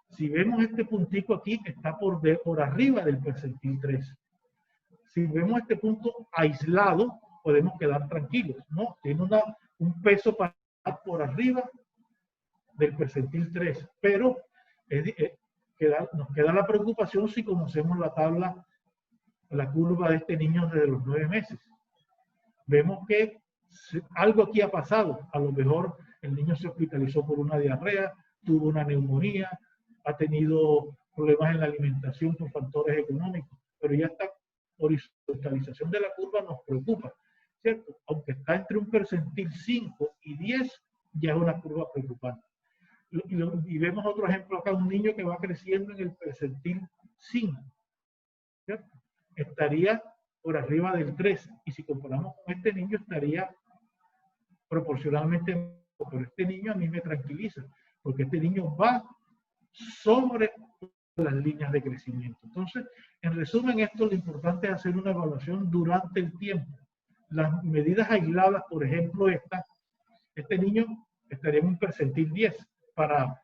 [SPEAKER 5] Si vemos este puntico aquí, está por arriba del percentil 3. Si vemos este punto aislado, podemos quedar tranquilos, ¿no? Tiene un peso por arriba del percentil 3, pero nos queda la preocupación si conocemos la tabla, la curva de este niño desde los 9 meses. Vemos que algo aquí ha pasado. A lo mejor el niño se hospitalizó por una diarrea, tuvo una neumonía, ha tenido problemas en la alimentación por factores económicos, pero ya esta horizontalización de la curva nos preocupa, ¿cierto? Aunque está entre un percentil 5 y 10, ya es una curva preocupante. Y vemos otro ejemplo acá, un niño que va creciendo en el percentil 5, ¿cierto? Estaría por arriba del 3, y si comparamos con este niño estaría proporcionalmente, pero este niño a mí me tranquiliza, porque este niño va sobre las líneas de crecimiento. Entonces, en resumen, esto lo importante es hacer una evaluación durante el tiempo. Las medidas aisladas, por ejemplo, este niño estaría en un percentil 10 para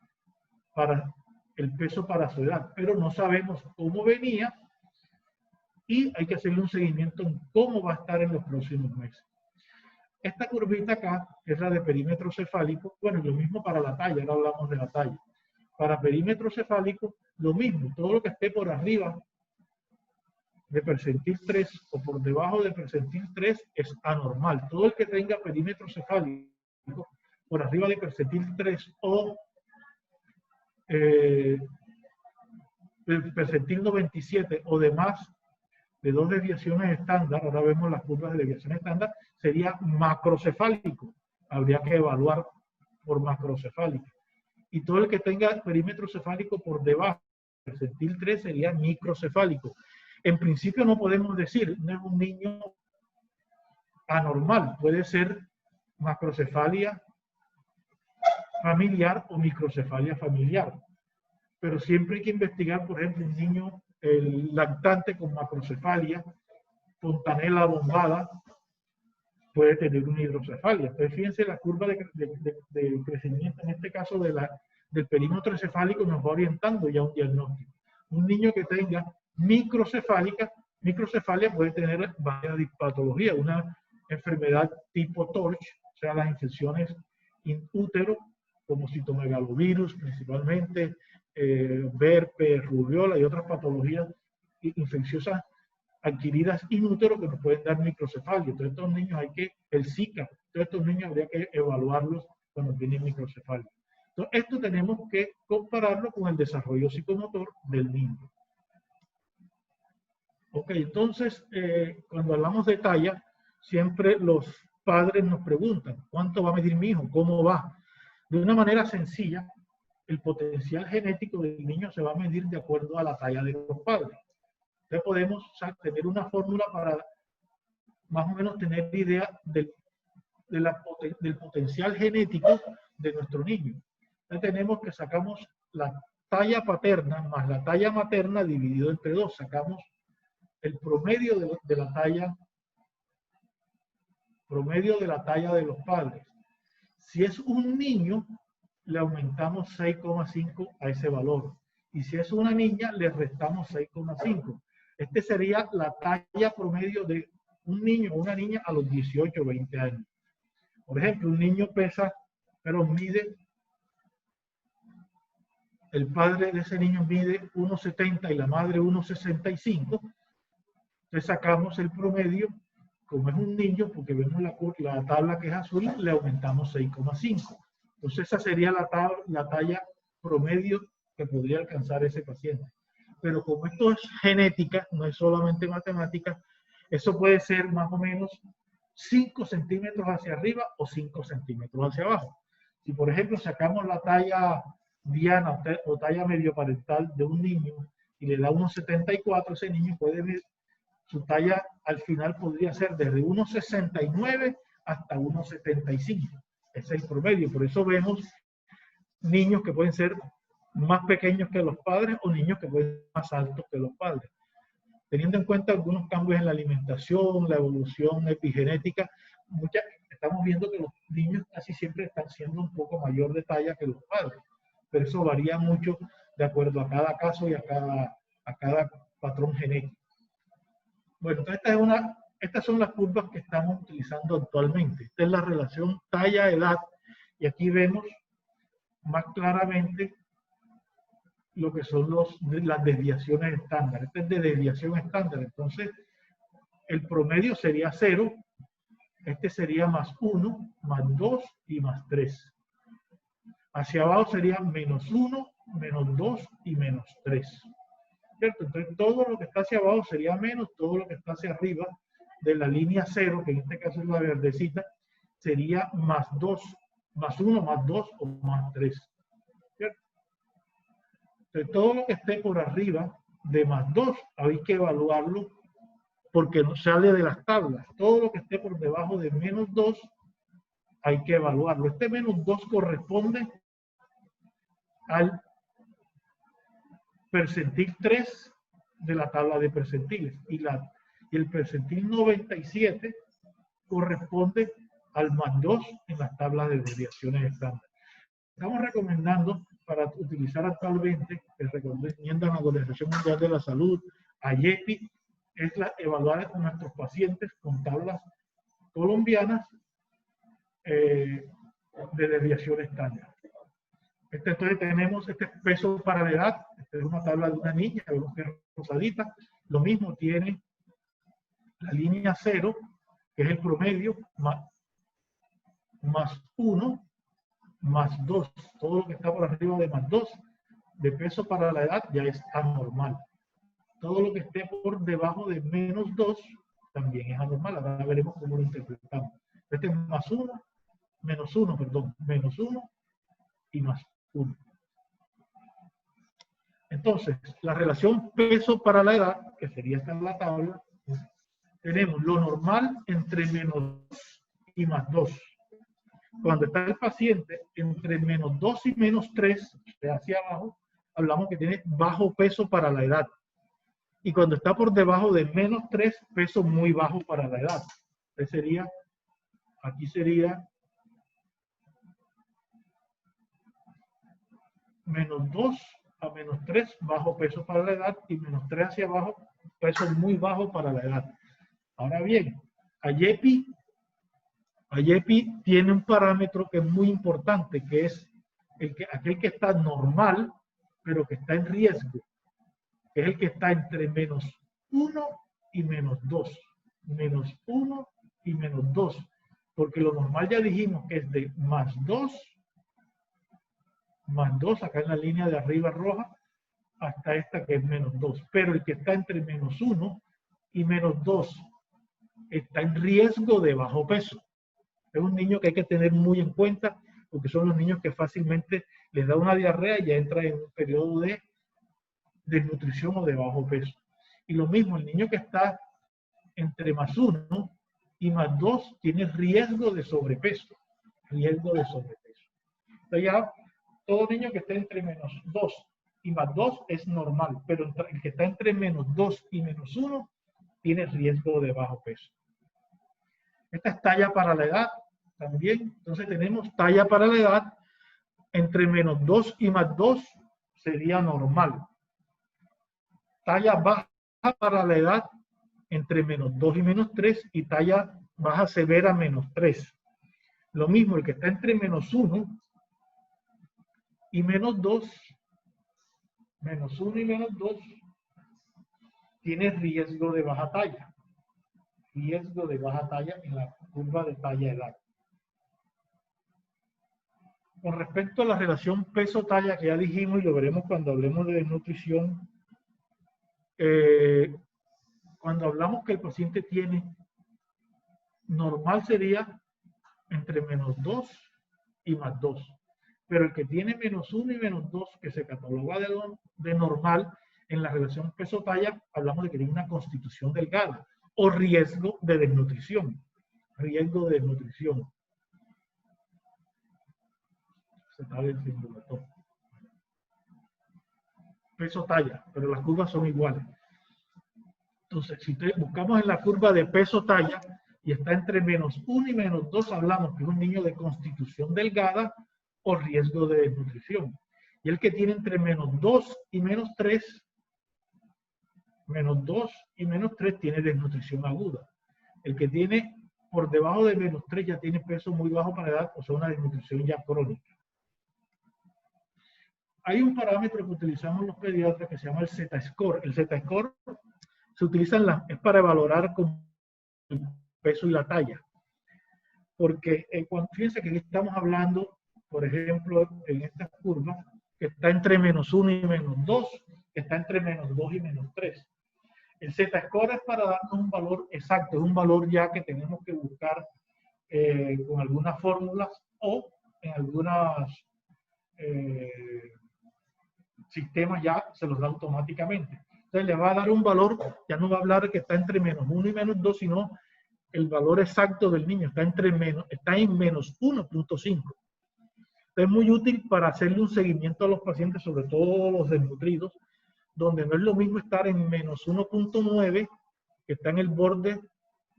[SPEAKER 5] el peso para su edad, pero no sabemos cómo venía y hay que hacerle un seguimiento en cómo va a estar en los próximos meses. Esta curvita acá es la de perímetro cefálico. Bueno, lo mismo para la talla, ahora hablamos de la talla. Para perímetro cefálico, lo mismo, todo lo que esté por arriba de percentil 3 o por debajo de percentil 3 es anormal. Todo el que tenga perímetro cefálico por arriba de percentil 3 o percentil 97 o demás de 2 desviaciones estándar, ahora vemos las curvas de desviación estándar, sería macrocefálico. Habría que evaluar por macrocefálico. Y todo el que tenga perímetro cefálico por debajo del percentil 3 sería microcefálico. En principio no podemos decir, no es un niño anormal, puede ser macrocefalia familiar o microcefalia familiar. Pero siempre hay que investigar, por ejemplo, un niño lactante con macrocefalia, fontanela bombada, puede tener una hidrocefalia. Entonces, fíjense, la curva de crecimiento, en este caso del perímetro cefálico, nos va orientando ya un diagnóstico. Un niño que tenga microcefalia puede tener varias patologías, una enfermedad tipo TORCH, o sea, las infecciones in útero, como citomegalovirus principalmente, herpes, rubiola y otras patologías infecciosas adquiridas in útero que nos pueden dar microcefalia. Entonces, estos niños el Zika, todos estos niños habría que evaluarlos cuando tienen microcefalia. Entonces, esto tenemos que compararlo con el desarrollo psicomotor del niño. Ok, entonces, cuando hablamos de talla, siempre los padres nos preguntan, ¿cuánto va a medir mi hijo? ¿Cómo va? De una manera sencilla, el potencial genético del niño se va a medir de acuerdo a la talla de los padres. Entonces podemos tener una fórmula para más o menos tener idea del potencial genético de nuestro niño. Entonces tenemos que sacamos la talla paterna más la talla materna dividido entre 2. Sacamos el promedio de la talla de los padres. Si es un niño, le aumentamos 6,5 a ese valor. Y si es una niña, le restamos 6,5. Este sería la talla promedio de un niño o una niña a los 18 o 20 años. Por ejemplo, un niño mide el padre de ese niño mide 1,70 y la madre 1,65, entonces sacamos el promedio, como es un niño, porque vemos la tabla que es azul, le aumentamos 6,5. Entonces esa sería la talla promedio que podría alcanzar ese paciente. Pero como esto es genética, no es solamente matemática, eso puede ser más o menos 5 centímetros hacia arriba o 5 centímetros hacia abajo. Si por ejemplo sacamos la talla diana o talla medioparental de un niño y le da 1,74, ese niño puede ver su talla al final podría ser desde 1,69 hasta 1,75. Ese es el promedio. Por eso vemos niños que pueden ser más pequeños que los padres o niños que pueden ser más altos que los padres. Teniendo en cuenta algunos cambios en la alimentación, la evolución epigenética, estamos viendo que los niños casi siempre están siendo un poco mayor de talla que los padres. Pero eso varía mucho de acuerdo a cada caso y a cada patrón genético. Bueno, entonces estas son las curvas que estamos utilizando actualmente. Esta es la relación talla-edad y aquí vemos más claramente lo que son las desviaciones estándar. Esta es de desviación estándar. Entonces, el promedio sería 0. Este sería más 1, más 2 y más 3. Hacia abajo sería menos 1, menos 2 y menos 3. ¿Cierto? Entonces, todo lo que está hacia abajo sería menos, todo lo que está hacia arriba de la línea 0, que en este caso es la verdecita, sería más 2, más 1, más 2 o más 3. ¿Cierto? Entonces, todo lo que esté por arriba de más 2, hay que evaluarlo porque no sale de las tablas. Todo lo que esté por debajo de menos 2, hay que evaluarlo. Este menos 2 corresponde al percentil 3 de la tabla de percentiles y el percentil 97 corresponde al más 2 en las tablas de desviaciones estándar. Estamos recomendando para utilizar actualmente, que recomiendan la Organización Mundial de la Salud, a IEPI, es evaluar a nuestros pacientes con tablas colombianas de desviación estándar. Entonces tenemos este peso para la edad, esta es una tabla de una niña, vemos que es rosadita, lo mismo tiene la línea 0, que es el promedio, más 1, más 2, todo lo que está por arriba de más 2, de peso para la edad ya es anormal. Todo lo que esté por debajo de menos 2 también es anormal, ahora veremos cómo lo interpretamos. Este es más 1, menos 1, perdón, menos 1 y más 1. Entonces, la relación peso para la edad, que sería esta en la tabla, tenemos lo normal entre menos 2 y más 2. Cuando está el paciente entre menos 2 y menos 3, hacia abajo, hablamos que tiene bajo peso para la edad. Y cuando está por debajo de menos 3, peso muy bajo para la edad. Entonces sería, aquí sería menos 2 a menos 3, bajo peso para la edad, y menos 3 hacia abajo, peso muy bajo para la edad. Ahora bien, IEPI tiene un parámetro que es muy importante, que es aquel que está normal, pero que está en riesgo, que es el que está entre menos 1 y menos 2. Menos 1 y menos 2. Porque lo normal ya dijimos que es de más 2, acá en la línea de arriba roja, hasta esta que es menos 2. Pero el que está entre menos 1 y menos 2 está en riesgo de bajo peso. Es un niño que hay que tener muy en cuenta, porque son los niños que fácilmente les da una diarrea y ya entra en un periodo de desnutrición o de bajo peso. Y lo mismo, el niño que está entre más 1 y más 2 tiene riesgo de sobrepeso. Entonces ya, todo niño que esté entre menos 2 y más 2 es normal, pero el que está entre menos 2 y menos 1 tiene riesgo de bajo peso. Esta es talla para la edad también. Entonces tenemos talla para la edad entre menos 2 y más 2 sería normal. Talla baja para la edad entre menos 2 y menos 3 y talla baja severa menos 3. Lo mismo, el que está entre menos 1 y menos 2 menos 1 y menos 2 tiene riesgo de baja talla. Riesgo de baja talla en la curva de talla-edad. Con respecto a la relación peso-talla que ya dijimos y lo veremos cuando hablemos de desnutrición, cuando hablamos que el paciente tiene, normal sería entre menos 2 y más 2. Pero el que tiene menos 1 y menos 2, que se cataloga de normal, en la relación peso-talla, hablamos de que tiene una constitución delgada o riesgo de desnutrición. Riesgo de desnutrición. Se está venciendo todo. Peso-talla, pero las curvas son iguales. Entonces, si buscamos en la curva de peso-talla y está entre menos 1 y menos 2, hablamos que es un niño de constitución delgada o riesgo de desnutrición. Y el que tiene entre menos 2 y menos 3, menos 2 y menos 3 tiene desnutrición aguda. El que tiene por debajo de menos 3 ya tiene peso muy bajo para la edad, o sea, una desnutrición ya crónica. Hay un parámetro que utilizamos los pediatras que se llama el Z-score. El Z-score se utiliza es para valorar con el peso y la talla. Porque fíjense que aquí estamos hablando, por ejemplo, en estas curvas, que está entre menos 1 y menos 2, que está entre menos 2 y menos 3. El Z-score es para darnos un valor exacto, es un valor ya que tenemos que buscar con algunas fórmulas o en algunos sistemas ya se los da automáticamente. Entonces le va a dar un valor, ya no va a hablar que está entre menos 1 y menos 2, sino el valor exacto del niño está en menos 1.5. Es muy útil para hacerle un seguimiento a los pacientes, sobre todo los desnutridos, donde no es lo mismo estar en menos 1.9, que está en el borde,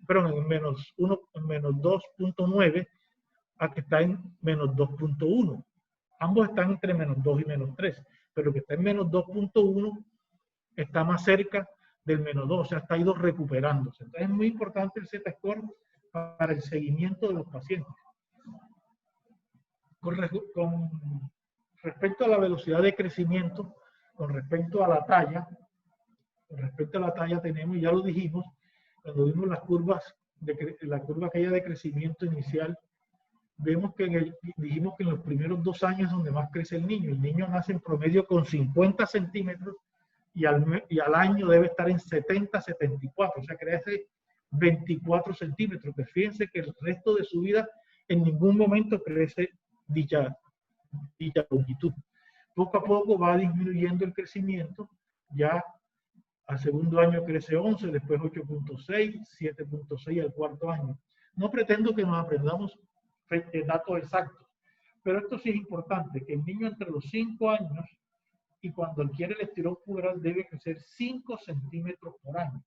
[SPEAKER 5] perdón, en menos 2.9, a que está en menos 2.1. Ambos están entre menos 2 y menos 3, pero el que está en menos 2.1 está más cerca del menos 2, o sea, está ido recuperándose. Entonces es muy importante el Z-score para el seguimiento de los pacientes. Con respecto a la velocidad de crecimiento, con respecto a la talla, tenemos, ya lo dijimos, cuando vimos las curvas, la curva aquella de crecimiento inicial, vemos que dijimos que en los primeros 2 años es donde más crece el niño. El niño nace en promedio con 50 centímetros y al año debe estar en 70, 74, o sea, crece 24 centímetros, que fíjense que el resto de su vida en ningún momento crece dicha longitud. Poco a poco va disminuyendo el crecimiento, ya al segundo año crece 11, después 8.6, 7.6 al cuarto año. No pretendo que nos aprendamos datos exactos, pero esto sí es importante, que el niño entre los 5 años y cuando adquiere el estirón puberal debe crecer 5 centímetros por año.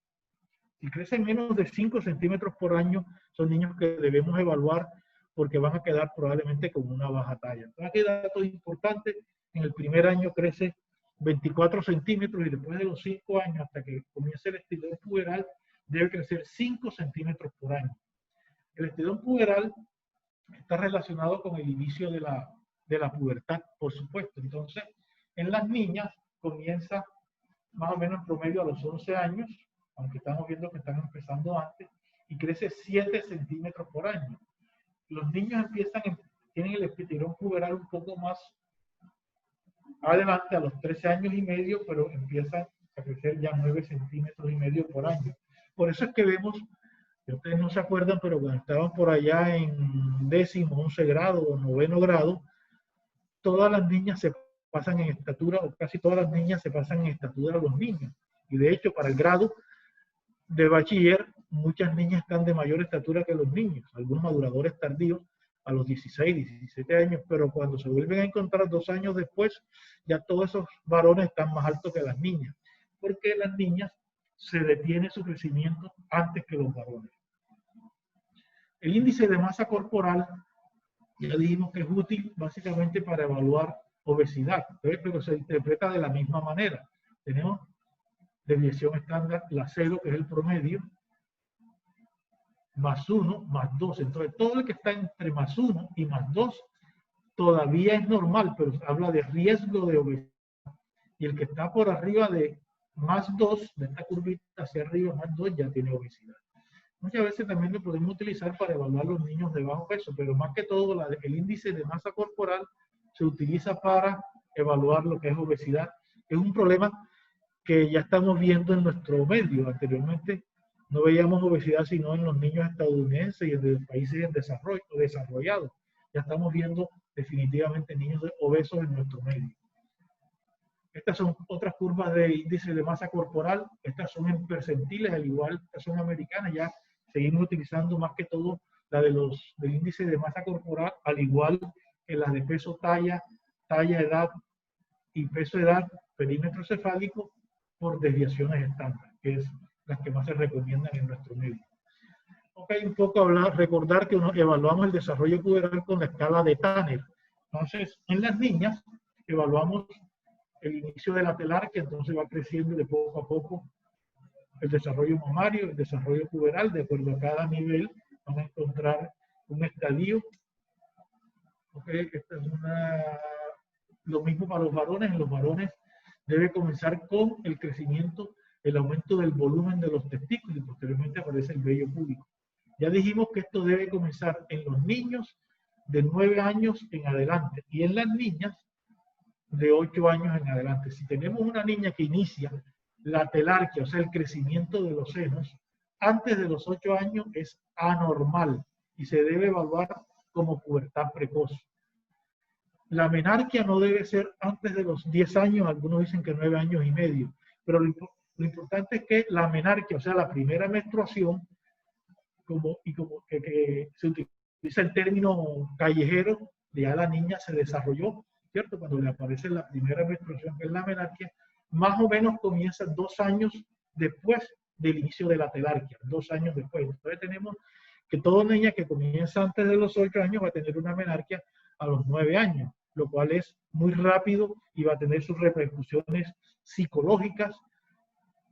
[SPEAKER 5] Si crecen menos de 5 centímetros por año, son niños que debemos evaluar porque van a quedar probablemente con una baja talla. Entonces aquí datos importantes, en el primer año crece 24 centímetros y después de los 5 años hasta que comience el estirón puberal debe crecer 5 centímetros por año. El estirón puberal está relacionado con el inicio de la pubertad, por supuesto. Entonces, en las niñas comienza más o menos en promedio a los 11 años, aunque estamos viendo que están empezando antes, y crece 7 centímetros por año. Los niños tienen el estirón puberal un poco más adelante, a los 13 años y medio, pero empiezan a crecer ya 9 centímetros y medio por año. Por eso es que vemos, que ustedes no se acuerdan, pero cuando estaban por allá en 10º, 11 grado o 9º grado, todas las niñas se pasan en estatura, o casi todas las niñas se pasan en estatura a los niños. Y de hecho, para el grado de bachiller, muchas niñas están de mayor estatura que los niños, algunos maduradores tardíos a los 16, 17 años, pero cuando se vuelven a encontrar 2 años después, ya todos esos varones están más altos que las niñas, porque las niñas se detiene su crecimiento antes que los varones. El índice de masa corporal, ya dijimos que es útil básicamente para evaluar obesidad, pero se interpreta de la misma manera. Tenemos desviación estándar, la 0, que es el promedio, más 1, más 2. Entonces, todo el que está entre más 1 y más 2 todavía es normal, pero habla de riesgo de obesidad. y el que está por arriba de +2, de esta curvita hacia arriba, +2, ya tiene obesidad. Muchas veces también lo podemos utilizar para evaluar los niños de bajo peso, pero más que todo el índice de masa corporal se utiliza para evaluar lo que es obesidad. Es un problema que ya estamos viendo en nuestro medio. Anteriormente no veíamos obesidad sino en los niños estadounidenses y en los países en desarrollo, desarrollados. Ya estamos viendo definitivamente niños obesos en nuestro medio. Estas son otras curvas de índice de masa corporal. Estas son en percentiles, al igual que son americanas. Ya seguimos utilizando más que todo la del índice de masa corporal, al igual que las de peso, talla, edad y peso, edad, perímetro cefálico, por desviaciones estándar, que es las que más se recomiendan en nuestro medio. Ok, un poco recordar que evaluamos el desarrollo puberal con la escala de Tanner. Entonces, en las niñas evaluamos el inicio de la telar, que entonces va creciendo de poco a poco el desarrollo mamario, el desarrollo puberal. De acuerdo a cada nivel vamos a encontrar un estadio. Okay, esta es lo mismo para los varones. En los varones debe comenzar con el crecimiento, el aumento del volumen de los testículos y posteriormente aparece el vello púbico. Ya dijimos que esto debe comenzar en los niños de 9 años en adelante y en las niñas de 8 años en adelante. Si tenemos una niña que inicia la telarquia, o sea, el crecimiento de los senos, antes de los 8 años es anormal y se debe evaluar como pubertad precoz. La menarquia no debe ser antes de los 10 años, algunos dicen que 9 años y medio, pero lo importante es que la menarquia, o sea, la primera menstruación, como se utiliza el término callejero, ya la niña se desarrolló, ¿cierto? Cuando le aparece la primera menstruación, que es la menarquia, más o menos comienza 2 años después del inicio de la telarquia, 2 años después. Entonces tenemos que toda niña que comienza antes de los 8 años va a tener una menarquia a los 9 años, lo cual es muy rápido y va a tener sus repercusiones psicológicas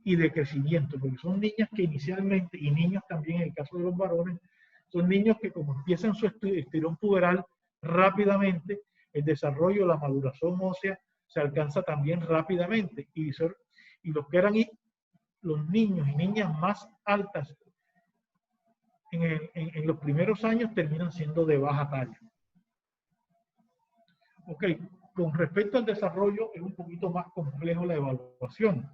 [SPEAKER 5] y de crecimiento, porque son niñas que inicialmente, y niños también en el caso de los varones, son niños que como empiezan su estirón puberal rápidamente, el desarrollo, la maduración ósea se alcanza también rápidamente, y los que eran los niños y niñas más altas en los primeros años terminan siendo de baja talla. Ok, con respecto al desarrollo es un poquito más complejo la evaluación.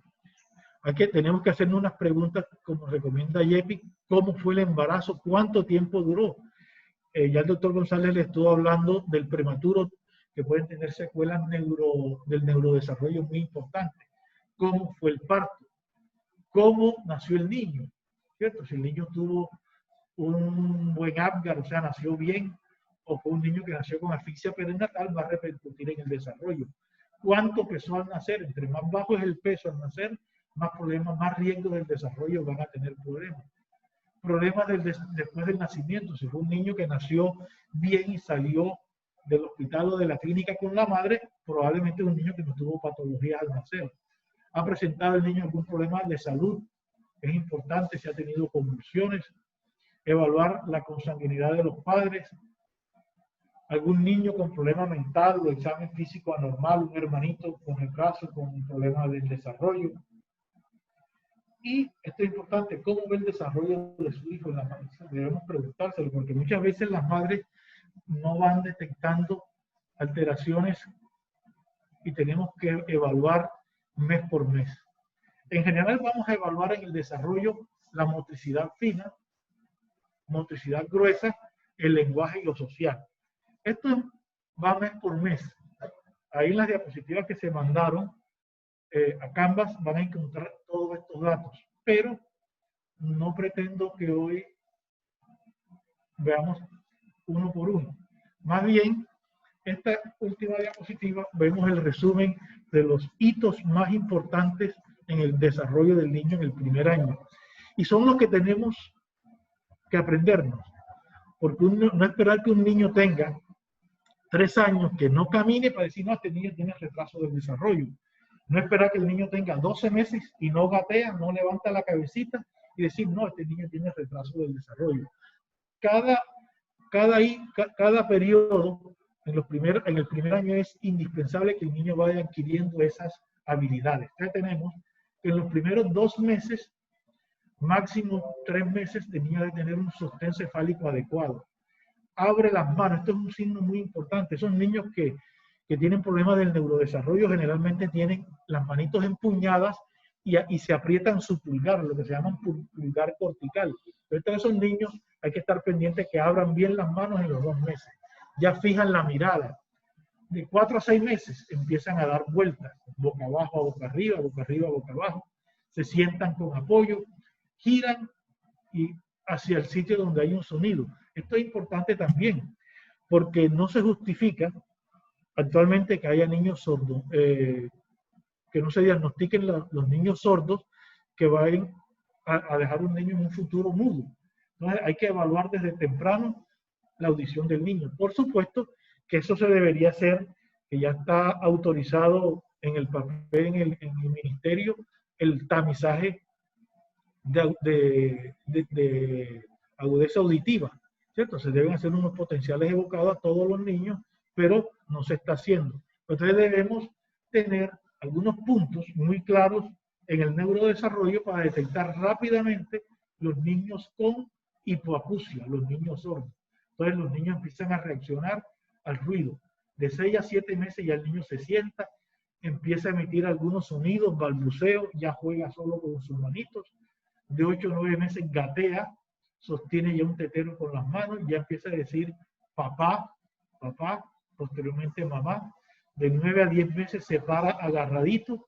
[SPEAKER 5] Tenemos que hacernos unas preguntas, como recomienda Yepi, ¿cómo fue el embarazo? ¿Cuánto tiempo duró? Ya el doctor González le estuvo hablando del prematuro, que pueden tener secuelas del neurodesarrollo muy importantes. ¿Cómo fue el parto? ¿Cómo nació el niño? ¿Cierto? Si el niño tuvo un buen Apgar, o sea, nació bien, o fue un niño que nació con asfixia perinatal, va a repercutir en el desarrollo. ¿Cuánto pesó al nacer? Entre más bajo es el peso al nacer, más problemas, más riesgo del desarrollo van a tener problemas. Problemas después del nacimiento. Si fue un niño que nació bien y salió del hospital o de la clínica con la madre, probablemente es un niño que no tuvo patologías al nacer. ¿Ha presentado el niño algún problema de salud? Es importante si ha tenido convulsiones. Evaluar la consanguinidad de los padres. Algún niño con problema mental o examen físico anormal, un hermanito con retraso, con problemas del desarrollo. Y esto es importante, ¿cómo ve el desarrollo de su hijo en la madre? Debemos preguntárselo, porque muchas veces las madres no van detectando alteraciones y tenemos que evaluar mes por mes. En general vamos a evaluar en el desarrollo la motricidad fina, motricidad gruesa, el lenguaje y lo social. Esto va mes por mes. Ahí en las diapositivas que se mandaron a Canvas van a encontrar todos estos datos, pero no pretendo que hoy veamos uno por uno. Más bien, esta última diapositiva vemos el resumen de los hitos más importantes en el desarrollo del niño en el primer año. Y son los que tenemos que aprendernos, porque no esperar que un niño tenga 3 años que no camine para decir, no, este niño tiene retraso del desarrollo. No esperar que el niño tenga 12 meses y no gatea, no levanta la cabecita y decir, no, este niño tiene retraso del desarrollo. Cada periodo, en el primer año es indispensable que el niño vaya adquiriendo esas habilidades. Entonces tenemos que en los primeros 2 meses, máximo 3 meses, tenía de tener un sostén cefálico adecuado. Abre las manos, esto es un signo muy importante. Esos niños que tienen problemas del neurodesarrollo generalmente tienen las manitos empuñadas y se aprietan su pulgar, lo que se llama un pulgar cortical. Entonces esos niños hay que estar pendientes que abran bien las manos en los 2 meses. Ya fijan la mirada. De 4 a 6 meses empiezan a dar vueltas, boca abajo a boca arriba, boca arriba a boca abajo. Se sientan con apoyo, giran y hacia el sitio donde hay un sonido. Esto es importante también, porque no se justifica actualmente que haya niños sordos, que no se diagnostiquen los niños sordos que vayan a dejar un niño en un futuro mudo. Entonces hay que evaluar desde temprano la audición del niño. Por supuesto que eso se debería hacer, que ya está autorizado en el papel, en el ministerio, el tamizaje de agudeza auditiva, ¿cierto? Se deben hacer unos potenciales evocados a todos los niños, pero no se está haciendo. Entonces debemos tener algunos puntos muy claros en el neurodesarrollo para detectar rápidamente los niños con hipoacusia, los niños sordos. Entonces los niños empiezan a reaccionar al ruido. De 6 a 7 meses ya el niño se sienta, empieza a emitir algunos sonidos, balbuceo, ya juega solo con sus manitos. De 8 a 9 meses gatea, sostiene ya un tetero con las manos, ya empieza a decir papá, papá, posteriormente mamá. De 9 a 10 meses se para agarradito,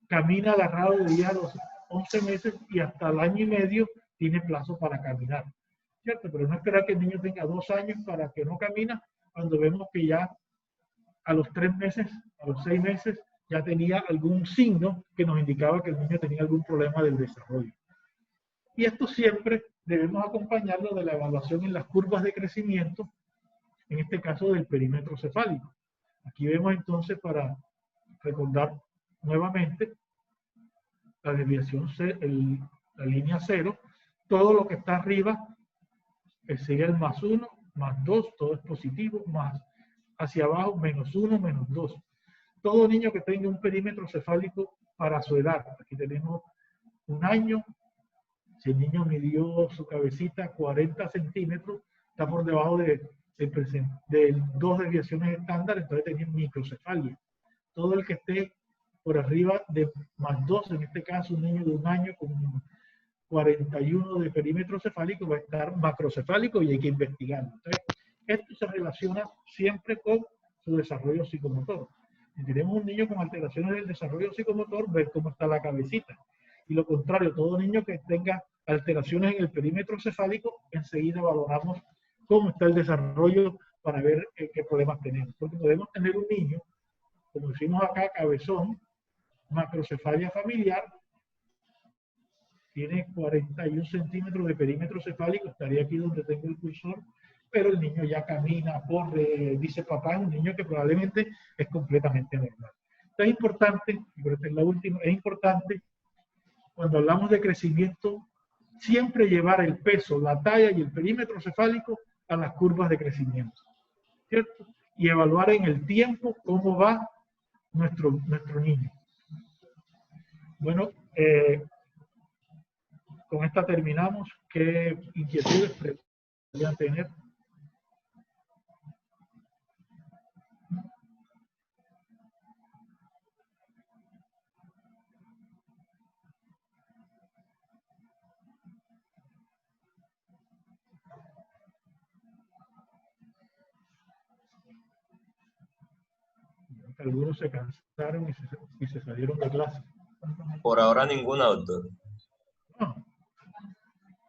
[SPEAKER 5] camina agarrado de 10 a los 11 meses y hasta el año y medio tiene plazo para caminar, ¿cierto? Pero no esperar que el niño tenga 2 años para que no camina, cuando vemos que ya a los 3 meses, a los 6 meses, ya tenía algún signo que nos indicaba que el niño tenía algún problema del desarrollo. Y esto siempre debemos acompañarlo de la evaluación en las curvas de crecimiento, en este caso del perímetro cefálico. Aquí vemos entonces, para recordar nuevamente, la desviación, la línea 0, todo lo que está arriba sería el +1, +2, todo es positivo, más hacia abajo -1, -2. Todo niño que tenga un perímetro cefálico para su edad, aquí tenemos 1 año, si el niño midió su cabecita 40 centímetros, está por debajo de 2 desviaciones estándar, entonces tenía microcefalia. Todo el que esté por arriba de +2, en este caso un niño de 1 año con 41 de perímetro cefálico, va a estar macrocefálico y hay que investigarlo. Entonces, esto se relaciona siempre con su desarrollo psicomotor. Si tenemos un niño con alteraciones del desarrollo psicomotor, ver cómo está la cabecita. Y lo contrario, todo niño que tenga alteraciones en el perímetro cefálico, enseguida valoramos cómo está el desarrollo para ver qué problemas tenemos. Porque podemos tener un niño, como decimos acá, cabezón, macrocefalia familiar, tiene 41 centímetros de perímetro cefálico, estaría aquí donde tengo el cursor, pero el niño ya camina, corre, dice papá, es un niño que probablemente es completamente normal. Entonces es importante, y por esta es la última, es importante cuando hablamos de crecimiento, siempre llevar el peso, la talla y el perímetro cefálico a las curvas de crecimiento, ¿cierto? Y evaluar en el tiempo cómo va nuestro niño. Bueno, con esta terminamos. ¿Qué inquietudes podrían tener? Algunos se cansaron y se salieron de clase.
[SPEAKER 6] Por ahora ninguna, doctor.
[SPEAKER 5] No.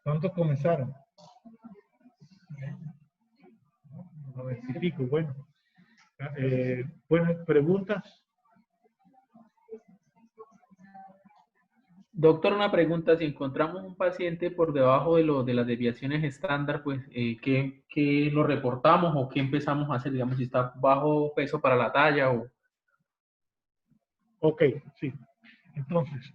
[SPEAKER 5] ¿Cuántos comenzaron? 90 y pico, bueno. Buenas preguntas.
[SPEAKER 4] Doctor, una pregunta, si encontramos un paciente por debajo de las desviaciones estándar, pues, ¿qué lo reportamos o qué empezamos a hacer? Digamos, si está bajo peso para la talla o...
[SPEAKER 5] Ok, sí. Entonces,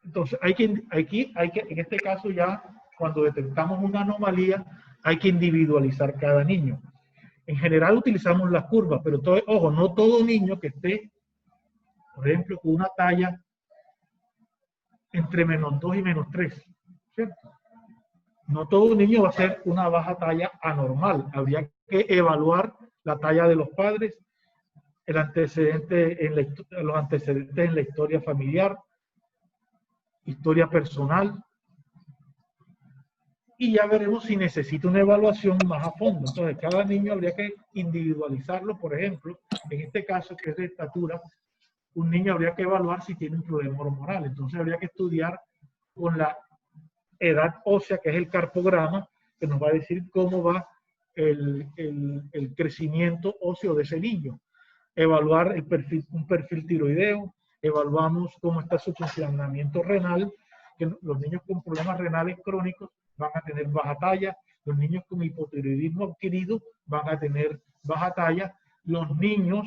[SPEAKER 5] en este caso ya cuando detectamos una anomalía, hay que individualizar cada niño. En general utilizamos las curvas, pero ojo, no todo niño que esté, por ejemplo, con una talla entre -2 y -3, ¿cierto? No todo niño va a ser una baja talla anormal. Habría que evaluar la talla de los padres, el antecedente los antecedentes en la historia familiar, historia personal, y ya veremos si necesita una evaluación más a fondo. Entonces, cada niño habría que individualizarlo. Por ejemplo, en este caso, que es de estatura, un niño habría que evaluar si tiene un problema hormonal. Entonces, habría que estudiar con la edad ósea, que es el carpograma, que nos va a decir cómo va el crecimiento óseo de ese niño. Evaluar un perfil tiroideo, evaluamos cómo está su funcionamiento renal, que los niños con problemas renales crónicos van a tener baja talla, los niños con hipotiroidismo adquirido van a tener baja talla, los niños,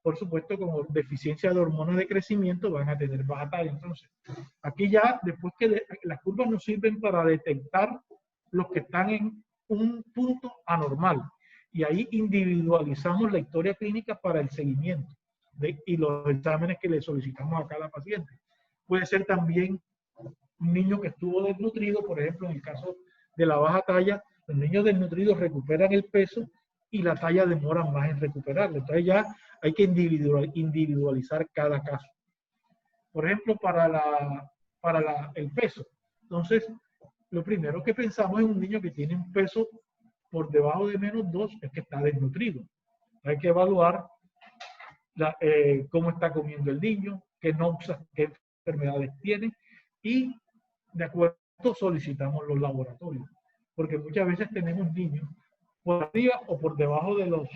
[SPEAKER 5] por supuesto, con deficiencia de hormonas de crecimiento van a tener baja talla. Entonces, aquí ya, después que las curvas nos sirven para detectar los que están en un punto anormal, y ahí individualizamos la historia clínica para el seguimiento y los exámenes que le solicitamos a cada paciente. Puede ser también un niño que estuvo desnutrido, por ejemplo, en el caso de la baja talla, los niños desnutridos recuperan el peso y la talla demora más en recuperarlo. Entonces ya hay que individualizar cada caso. Por ejemplo, para el peso. Entonces, lo primero que pensamos en un niño que tiene un peso por debajo de -2 es que está desnutrido. Hay que evaluar cómo está comiendo el niño, qué enfermedades tiene, y de acuerdo solicitamos los laboratorios. Porque muchas veces tenemos niños por arriba o por debajo de los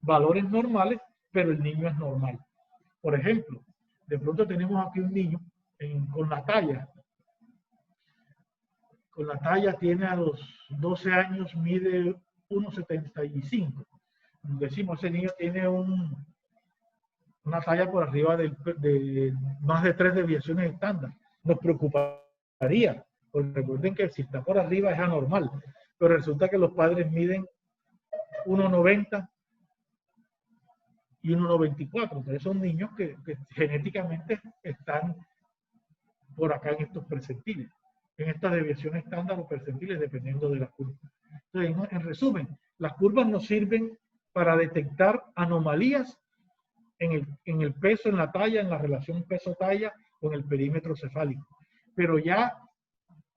[SPEAKER 5] valores normales, pero el niño es normal. Por ejemplo, de pronto tenemos aquí un niño con la talla. Con la talla tiene a los 12 años, mide 1,75. Decimos, ese niño tiene una talla por arriba de más de 3 desviaciones estándar. Nos preocuparía, porque recuerden que si está por arriba es anormal, pero resulta que los padres miden 1,90 y 1,94. Entonces son niños que genéticamente están por acá en estos percentiles, en estas desviaciones estándar o percentiles, dependiendo de las curvas. Entonces, en resumen, las curvas nos sirven para detectar anomalías en el peso, en la talla, en la relación peso-talla o en el perímetro cefálico. Pero ya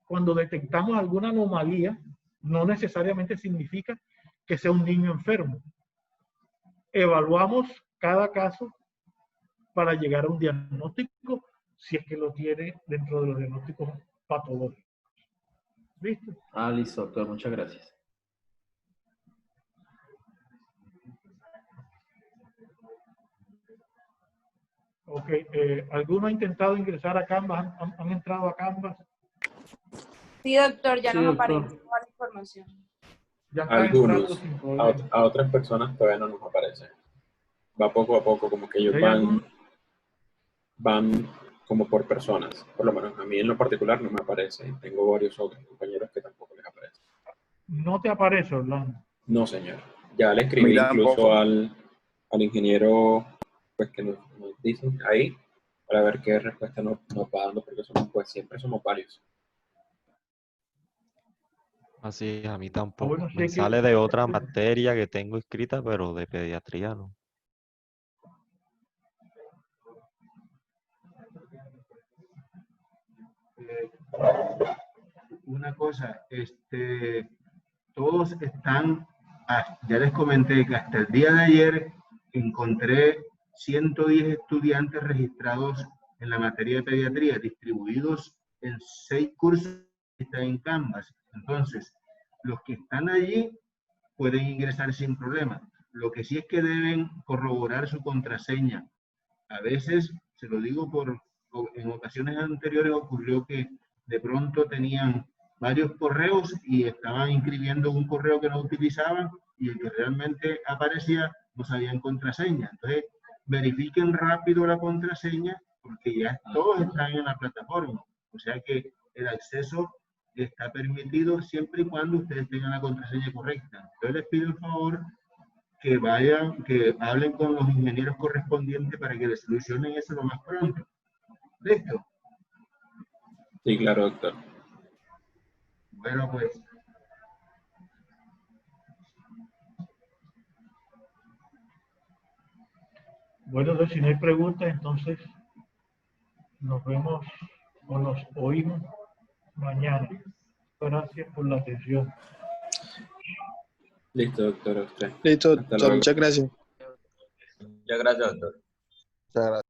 [SPEAKER 5] cuando detectamos alguna anomalía, no necesariamente significa que sea un niño enfermo. Evaluamos cada caso para llegar a un diagnóstico, si es que lo tiene dentro de los diagnósticos patológicos. ¿Listo?
[SPEAKER 4] Listo, doctor. Muchas gracias.
[SPEAKER 5] Ok. ¿Alguno ha intentado ingresar a Canvas? ¿Han entrado a Canvas?
[SPEAKER 8] Sí, doctor, ya
[SPEAKER 4] Sí,
[SPEAKER 8] no me
[SPEAKER 4] doctor.
[SPEAKER 8] aparece toda la información.
[SPEAKER 5] Ya está entrando
[SPEAKER 9] Algunos,
[SPEAKER 5] sin problema.
[SPEAKER 9] a otras personas todavía no nos aparece. Va poco a poco, como que ellos
[SPEAKER 5] ¿Hay algún?
[SPEAKER 9] van como por personas. Por lo menos a mí en lo particular no me aparece. Tengo varios otros compañeros que tampoco les aparece.
[SPEAKER 5] No te aparece, Orlando.
[SPEAKER 9] No, señor. Ya le escribí incluso al ingeniero pues, que nos dicen ahí para ver qué respuesta nos va dando, porque siempre somos varios.
[SPEAKER 10] Así es, a mí tampoco.
[SPEAKER 5] Bueno, sí
[SPEAKER 10] Me
[SPEAKER 5] que-
[SPEAKER 10] sale de otra materia que tengo escrita, pero de pediatría no.
[SPEAKER 11] Una cosa, todos están, ya les comenté que hasta el día de ayer encontré 110 estudiantes registrados en la materia de pediatría, distribuidos en 6 cursos que están en Canvas. Entonces, los que están allí pueden ingresar sin problema. Lo que sí es que deben corroborar su contraseña. A veces, se lo digo en ocasiones anteriores ocurrió que de pronto tenían varios correos y estaban inscribiendo un correo que no utilizaban y el que realmente aparecía no sabían contraseña. Entonces, verifiquen rápido la contraseña porque ya todos están en la plataforma. O sea que el acceso está permitido siempre y cuando ustedes tengan la contraseña correcta. Yo les pido el favor que vayan, que hablen con los ingenieros correspondientes para que les solucionen eso lo más pronto. ¿Listo?
[SPEAKER 9] Sí, claro, doctor.
[SPEAKER 11] Bueno, pues.
[SPEAKER 5] Bueno, entonces, si no hay preguntas, entonces nos vemos o nos oímos mañana. Gracias por la atención.
[SPEAKER 9] Listo, doctor, a usted.
[SPEAKER 12] Listo,
[SPEAKER 9] Hasta
[SPEAKER 12] doctor.
[SPEAKER 9] luego.
[SPEAKER 12] Muchas gracias.
[SPEAKER 6] Muchas gracias, doctor.
[SPEAKER 12] Muchas gracias.